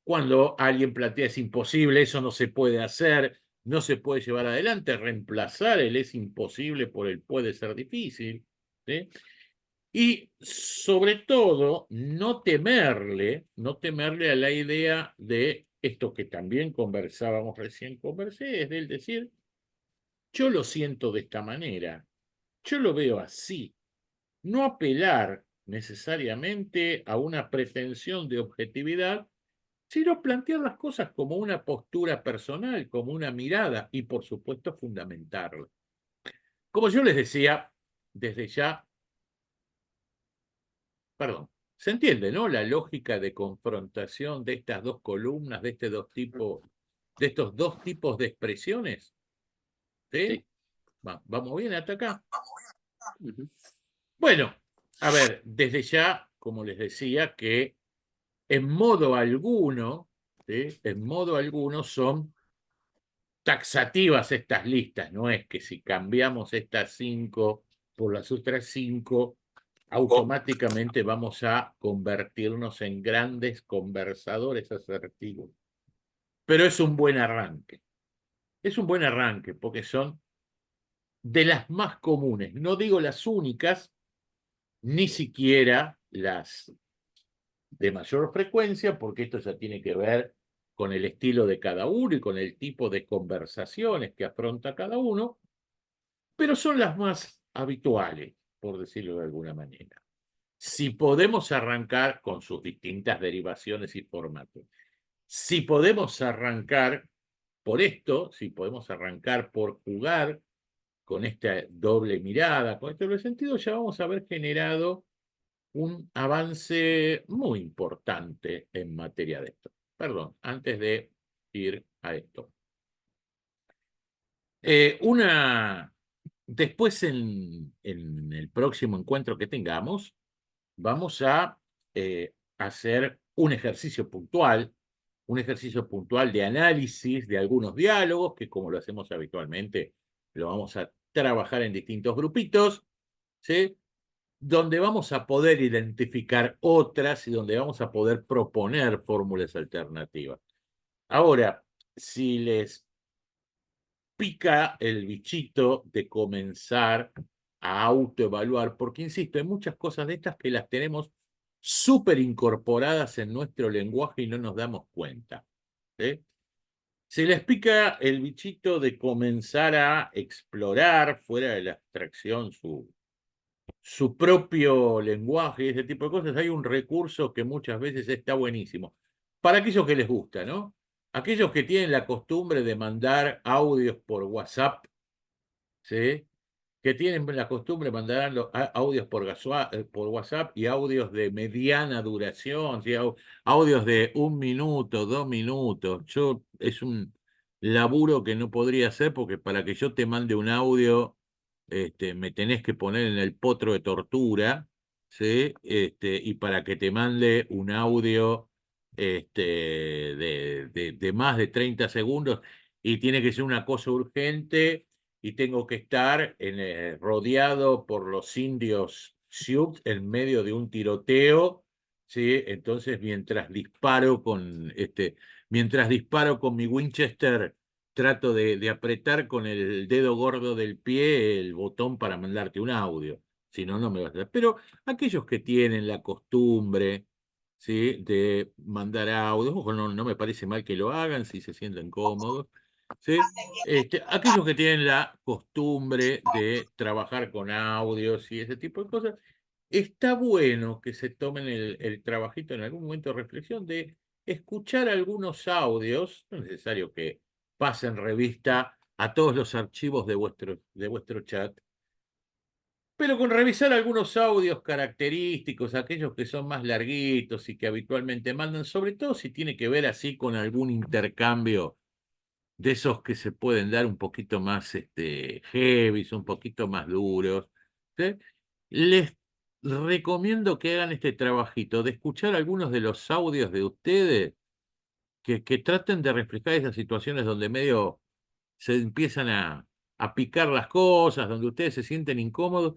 Cuando alguien plantea es imposible, eso no se puede hacer, no se puede llevar adelante, reemplazar el es imposible por el puede ser difícil, ¿sí? Y sobre todo, no temerle a la idea de esto que también conversé, es del decir, yo lo siento de esta manera, yo lo veo así. No apelar necesariamente a una pretensión de objetividad, sino plantear las cosas como una postura personal, como una mirada y, por supuesto, fundamentarla. Como yo les decía, desde ya, perdón, se entiende, ¿no? La lógica de confrontación de estas dos columnas, de estos dos tipos de expresiones. ¿Sí? Sí. ¿Vamos bien hasta acá? Bueno, a ver, desde ya, como les decía, que en modo alguno, ¿sí? En modo alguno son taxativas estas listas, no es que si cambiamos estas 5 por las otras 5, automáticamente vamos a convertirnos en grandes conversadores asertivos. Pero es un buen arranque. Es un buen arranque porque son de las más comunes, no digo las únicas, ni siquiera las de mayor frecuencia, porque esto ya tiene que ver con el estilo de cada uno y con el tipo de conversaciones que afronta cada uno, pero son las más habituales, por decirlo de alguna manera. Si podemos arrancar con sus distintas derivaciones y formatos, si podemos arrancar por esto, si podemos arrancar por jugar con esta doble mirada, con este doble sentido, ya vamos a haber generado un avance muy importante en materia de esto. Perdón, antes de ir a esto. Después en el próximo encuentro que tengamos, vamos a hacer un ejercicio puntual de análisis de algunos diálogos, que como lo hacemos habitualmente, lo vamos a trabajar en distintos grupitos, ¿sí? Donde vamos a poder identificar otras y donde vamos a poder proponer fórmulas alternativas. Ahora, si les pica el bichito de comenzar a autoevaluar, porque insisto, hay muchas cosas de estas que las tenemos súper incorporadas en nuestro lenguaje y no nos damos cuenta. ¿Sí? Si les pica el bichito de comenzar a explorar fuera de la abstracción su propio lenguaje y ese tipo de cosas, hay un recurso que muchas veces está buenísimo. Para aquellos que les gusta, ¿no? Aquellos que tienen la costumbre de mandar audios por WhatsApp, ¿sí? que tienen la costumbre mandarán audios por WhatsApp y audios de mediana duración, ¿sí? Audios de 1 minuto, 2 minutos. Es un laburo que no podría hacer porque para que yo te mande un audio, me tenés que poner en el potro de tortura, ¿sí? Y para que te mande un audio de más de 30 segundos y tiene que ser una cosa urgente y tengo que estar rodeado por los indios Sioux en medio de un tiroteo, ¿sí? Entonces, mientras disparo con mi Winchester, trato de apretar con el dedo gordo del pie el botón para mandarte un audio. Si no, no me vas a dar. Pero aquellos que tienen la costumbre, ¿sí?, de mandar audios, ojo, no me parece mal que lo hagan si se sienten cómodos, ¿sí? Aquellos que tienen la costumbre de trabajar con audios y ese tipo de cosas, está bueno que se tomen el trabajito en algún momento de reflexión de escuchar algunos audios. No es necesario que pasen revista a todos los archivos de vuestro chat, pero con revisar algunos audios característicos, aquellos que son más larguitos y que habitualmente mandan, sobre todo si tiene que ver así con algún intercambio de esos que se pueden dar un poquito más heavy, un poquito más duros, ¿sí? Les recomiendo que hagan este trabajito de escuchar algunos de los audios de ustedes que traten de reflejar esas situaciones donde medio se empiezan a picar las cosas, donde ustedes se sienten incómodos,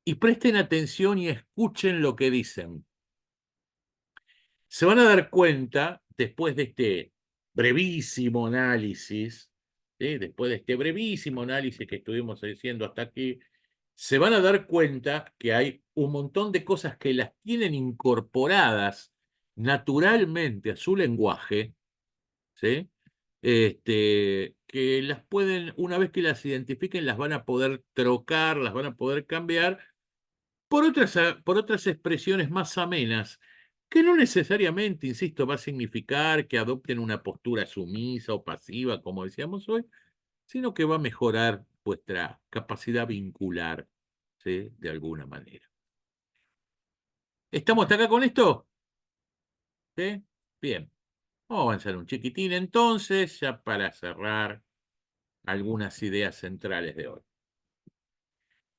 y presten atención y escuchen lo que dicen. Se van a dar cuenta, después de este brevísimo análisis, ¿sí?, después de este brevísimo análisis que estuvimos haciendo hasta aquí, se van a dar cuenta que hay un montón de cosas que las tienen incorporadas naturalmente a su lenguaje, ¿sí? Que las pueden, una vez que las identifiquen, las van a poder trocar, las van a poder cambiar por otras expresiones más amenas, que no necesariamente, insisto, va a significar que adopten una postura sumisa o pasiva, como decíamos hoy, sino que va a mejorar vuestra capacidad vincular, ¿sí?, de alguna manera. ¿Estamos hasta acá con esto? ¿Sí? Bien. Vamos a avanzar un chiquitín entonces, ya para cerrar algunas ideas centrales de hoy.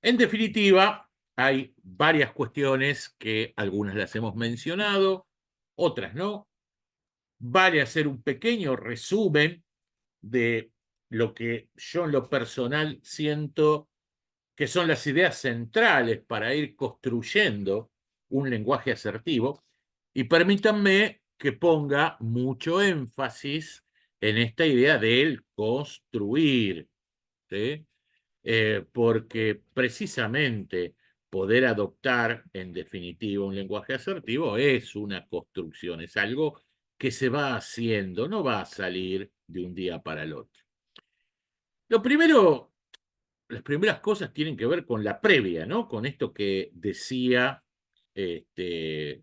En definitiva, hay varias cuestiones que algunas las hemos mencionado, otras no. Vale hacer un pequeño resumen de lo que yo en lo personal siento que son las ideas centrales para ir construyendo un lenguaje asertivo. Y permítanme que ponga mucho énfasis en esta idea del construir, ¿sí? Porque precisamente poder adoptar, en definitiva, un lenguaje asertivo es una construcción, es algo que se va haciendo, no va a salir de un día para el otro. Lo primero, las primeras cosas tienen que ver con la previa, ¿no? Con esto que decía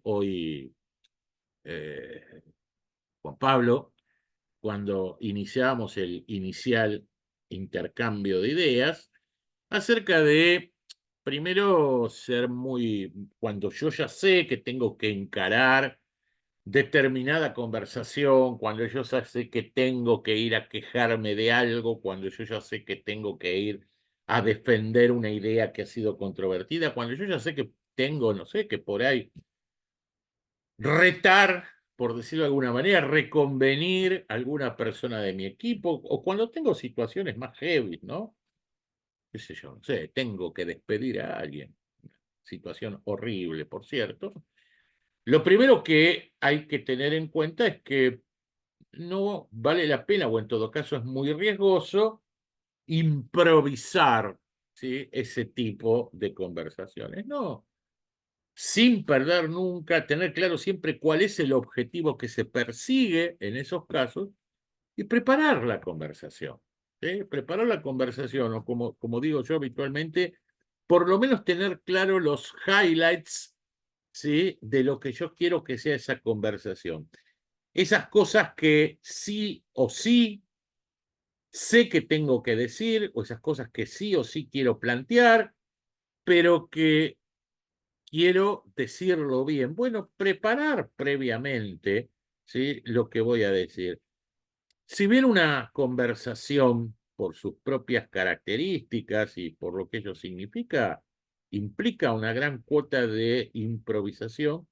hoy Juan Pablo, cuando iniciábamos el inicial intercambio de ideas, acerca de, primero, cuando yo ya sé que tengo que encarar determinada conversación, cuando yo ya sé que tengo que ir a quejarme de algo, cuando yo ya sé que tengo que ir a defender una idea que ha sido controvertida, cuando yo ya sé que tengo, no sé, que por ahí retar, por decirlo de alguna manera, reconvenir a alguna persona de mi equipo, o cuando tengo situaciones más heavy, ¿no? Qué sé yo, no sé, tengo que despedir a alguien. Situación horrible, por cierto. Lo primero que hay que tener en cuenta es que no vale la pena, o en todo caso es muy riesgoso, improvisar, ¿sí?, ese tipo de conversaciones. No, sin perder nunca, tener claro siempre cuál es el objetivo que se persigue en esos casos y preparar la conversación, ¿sí? Preparar la conversación, o como digo yo habitualmente, por lo menos tener claro los highlights, ¿sí?, de lo que yo quiero que sea esa conversación. Esas cosas que sí o sí sé que tengo que decir, o esas cosas que sí o sí quiero plantear, pero que quiero decirlo bien. Bueno, preparar previamente, ¿sí?, lo que voy a decir. Si bien una conversación, por sus propias características y por lo que ello significa, implica una gran cuota de improvisación,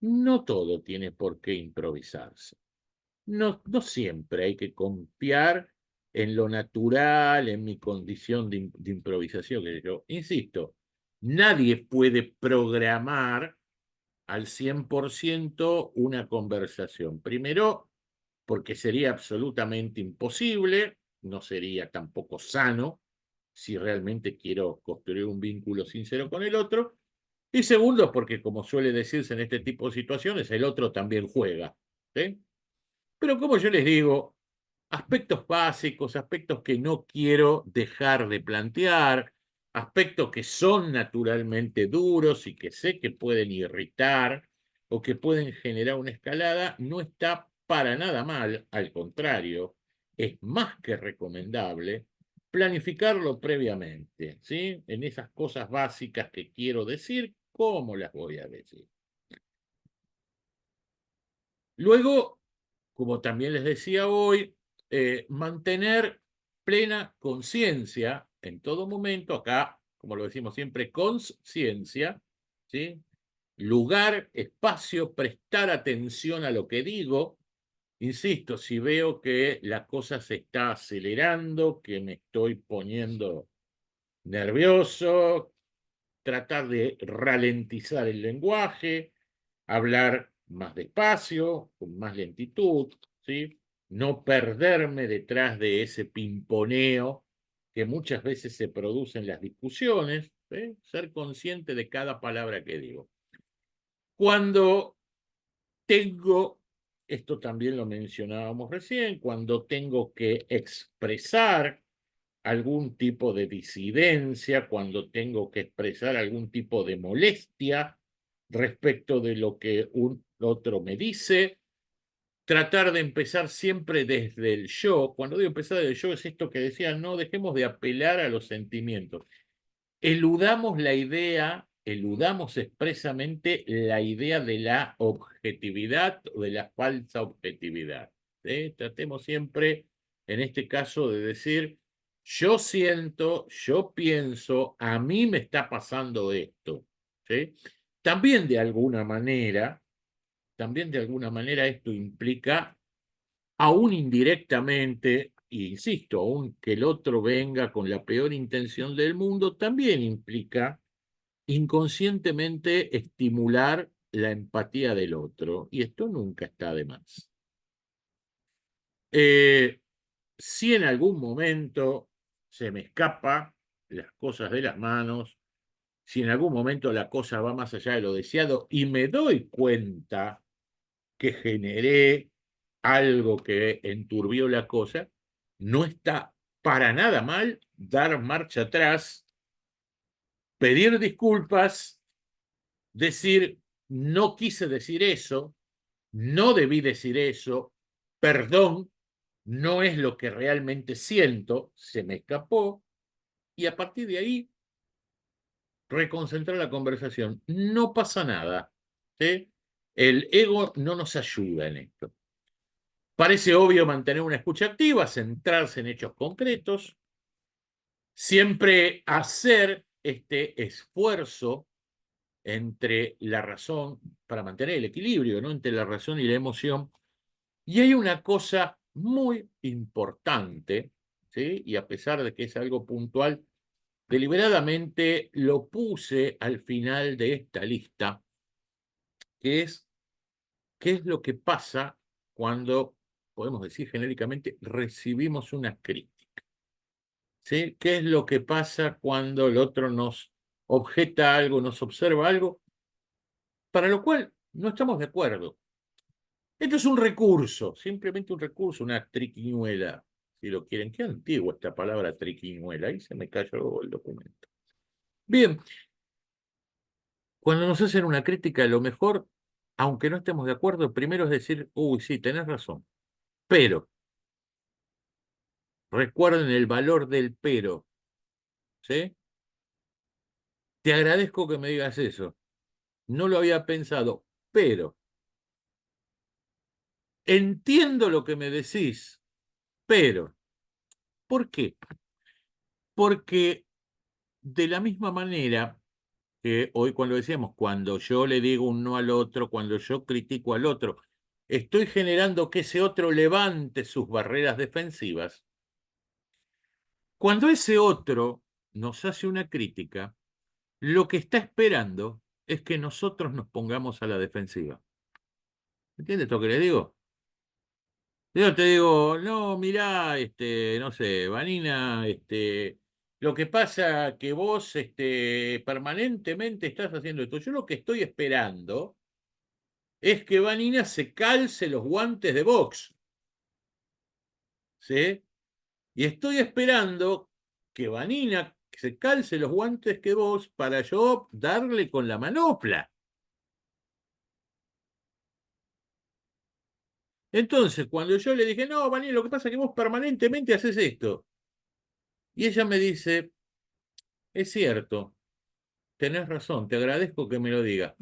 no todo tiene por qué improvisarse. No siempre hay que confiar en lo natural, en mi condición de improvisación. Que yo insisto, nadie puede programar al 100% una conversación. Primero, porque sería absolutamente imposible, no sería tampoco sano si realmente quiero construir un vínculo sincero con el otro. Y segundo, porque como suele decirse en este tipo de situaciones, el otro también juega, ¿sí? Pero como yo les digo, aspectos básicos, aspectos que no quiero dejar de plantear, aspectos que son naturalmente duros y que sé que pueden irritar o que pueden generar una escalada, no está para nada mal, al contrario, es más que recomendable planificarlo previamente, ¿sí? En esas cosas básicas que quiero decir, ¿cómo las voy a decir? Luego, como también les decía hoy, mantener plena conciencia en todo momento, acá, como lo decimos siempre, conciencia, ¿sí? Lugar, espacio, prestar atención a lo que digo. Insisto, si veo que la cosa se está acelerando, que me estoy poniendo nervioso, tratar de ralentizar el lenguaje, hablar más despacio, con más lentitud, ¿sí? No perderme detrás de ese pimponeo que muchas veces se produce en las discusiones, ¿sí? Ser consciente de cada palabra que digo. Cuando tengo, esto también lo mencionábamos recién, cuando tengo que expresar algún tipo de disidencia, cuando tengo que expresar algún tipo de molestia respecto de lo que un otro me dice, tratar de empezar siempre desde el yo. Cuando digo empezar desde el yo es esto que decía, no dejemos de apelar a los sentimientos. Eludamos expresamente la idea de la objetividad o de la falsa objetividad, ¿sí? Tratemos siempre, en este caso, de decir, yo siento, yo pienso, a mí me está pasando esto, ¿sí? También de alguna manera esto implica, aún indirectamente, e insisto, aún que el otro venga con la peor intención del mundo, también implica inconscientemente estimular la empatía del otro, y esto nunca está de más. Si en algún momento se me escapa las cosas de las manos, si en algún momento la cosa va más allá de lo deseado y me doy cuenta que generé algo que enturbió la cosa, no está para nada mal dar marcha atrás, pedir disculpas, decir, no quise decir eso, no debí decir eso, perdón, no es lo que realmente siento, se me escapó, y a partir de ahí reconcentrar la conversación. No pasa nada, ¿sí? El ego no nos ayuda en esto. Parece obvio mantener una escucha activa, centrarse en hechos concretos, siempre hacer este esfuerzo entre la razón, para mantener el equilibrio, ¿no?, entre la razón y la emoción. Y hay una cosa muy importante, ¿sí?, y a pesar de que es algo puntual, deliberadamente lo puse al final de esta lista, que es qué es lo que pasa cuando, podemos decir genéricamente, recibimos una crítica, ¿sí? ¿Qué es lo que pasa cuando el otro nos objeta algo, nos observa algo, para lo cual no estamos de acuerdo? Esto es un recurso, simplemente un recurso, una triquiñuela, si lo quieren. Qué antigua esta palabra triquiñuela, ahí se me cayó el documento. Bien, cuando nos hacen una crítica, lo mejor, aunque no estemos de acuerdo, primero es decir, uy, sí, tenés razón, pero Recuerden el valor del pero, ¿sí? Te agradezco que me digas eso. No lo había pensado, pero entiendo lo que me decís, pero ¿por qué? Porque de la misma manera que hoy cuando decíamos, cuando yo le digo un no al otro, cuando yo critico al otro, estoy generando que ese otro levante sus barreras defensivas. Cuando ese otro nos hace una crítica, lo que está esperando es que nosotros nos pongamos a la defensiva. ¿Entiendes esto que le digo? Yo te digo, no, mirá, no sé, Vanina, lo que pasa que vos, permanentemente estás haciendo esto. Yo lo que estoy esperando es que Vanina se calce los guantes de box, ¿sí? Y estoy esperando que Vanina se calce los guantes que vos para yo darle con la manopla. Entonces, cuando yo le dije, no, Vanina, lo que pasa es que vos permanentemente haces esto. Y ella me dice, es cierto, tenés razón, te agradezco que me lo digas.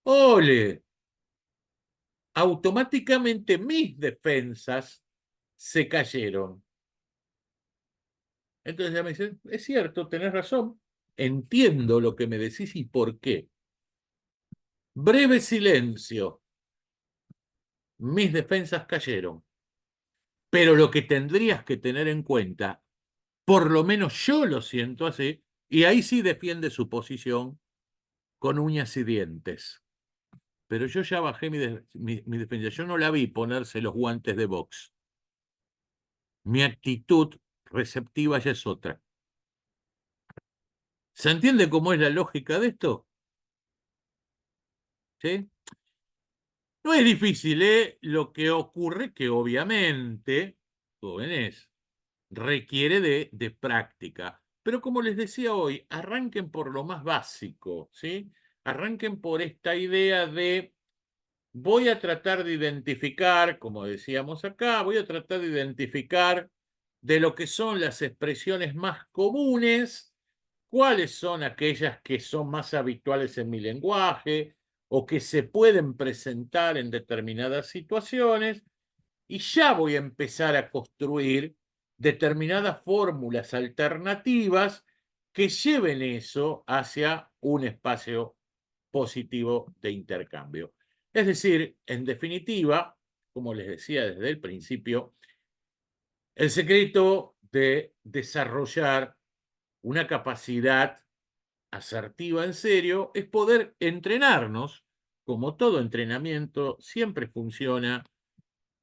¡Ole! Automáticamente mis defensas se cayeron. Entonces ella me dice, es cierto, tenés razón, entiendo lo que me decís y por qué. Breve silencio. Mis defensas cayeron. Pero lo que tendrías que tener en cuenta, por lo menos yo lo siento así, y ahí sí defiende su posición con uñas y dientes. Pero yo ya bajé mi defensa. Yo no la vi ponerse los guantes de box. Mi actitud receptiva ya es otra. ¿Se entiende cómo es la lógica de esto? ¿Sí? No es difícil, ¿eh? Lo que ocurre que obviamente, jóvenes, requiere de práctica. Pero como les decía hoy, arranquen por lo más básico, ¿sí? Arranquen por esta idea de voy a tratar de identificar, como decíamos acá, voy a tratar de identificar de lo que son las expresiones más comunes, cuáles son aquellas que son más habituales en mi lenguaje o que se pueden presentar en determinadas situaciones, y ya voy a empezar a construir determinadas fórmulas alternativas que lleven eso hacia un espacio positivo de intercambio. Es decir, en definitiva, como les decía desde el principio, el secreto de desarrollar una capacidad asertiva en serio es poder entrenarnos, como todo entrenamiento, siempre funciona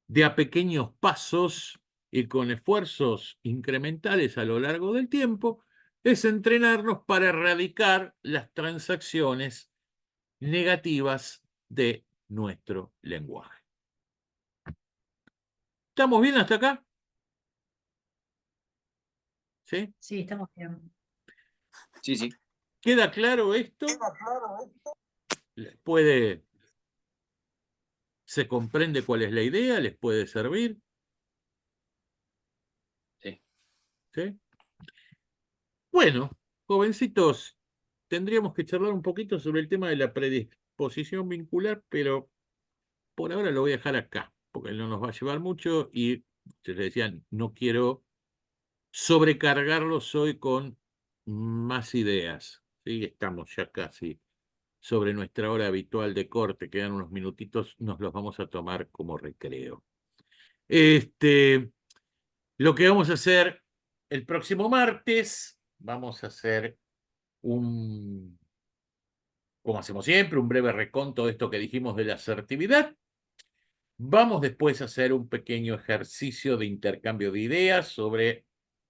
de a pequeños pasos y con esfuerzos incrementales a lo largo del tiempo, es entrenarnos para erradicar las transacciones negativas de nuestro lenguaje. ¿Estamos bien hasta acá? ¿Sí? Sí, estamos bien. Sí, sí. ¿Queda claro esto? ¿Les puede, se comprende cuál es la idea? ¿Les puede servir? Sí. ¿Sí? Bueno, jovencitos, tendríamos que charlar un poquito sobre el tema de la predisposición vincular, pero por ahora lo voy a dejar acá, porque no nos va a llevar mucho y, se les decía, no quiero sobrecargarlos hoy con más ideas. ¿Sí? Estamos ya casi sobre nuestra hora habitual de corte, quedan unos minutitos, nos los vamos a tomar como recreo. Lo que vamos a hacer el próximo martes, vamos a hacer como hacemos siempre, un breve reconto de esto que dijimos de la asertividad. Vamos después a hacer un pequeño ejercicio de intercambio de ideas sobre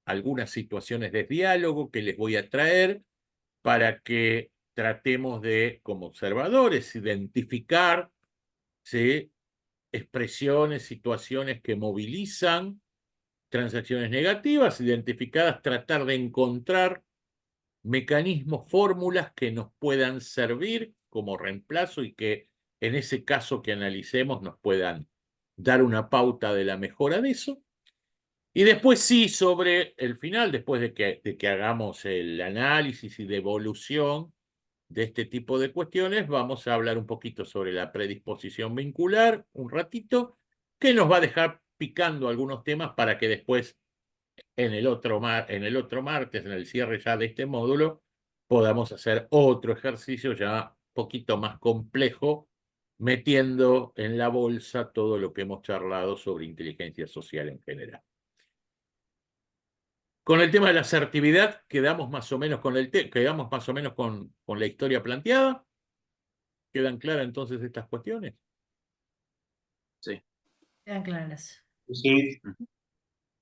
algunas situaciones de diálogo que les voy a traer para que tratemos de, como observadores, identificar, ¿sí?, expresiones, situaciones que movilizan transacciones negativas, identificadas, tratar de encontrar mecanismos, fórmulas que nos puedan servir como reemplazo y que en ese caso que analicemos nos puedan dar una pauta de la mejora de eso. Y después sí, sobre el final, después de que hagamos el análisis y devolución de este tipo de cuestiones, vamos a hablar un poquito sobre la predisposición vincular, un ratito, que nos va a dejar picando algunos temas para que después en el otro martes, en el cierre ya de este módulo, podamos hacer otro ejercicio ya un poquito más complejo, metiendo en la bolsa todo lo que hemos charlado sobre inteligencia social en general. Con el tema de la asertividad, quedamos más o menos quedamos más o menos con la historia planteada. ¿Quedan claras entonces estas cuestiones? Sí. Quedan claras. Sí.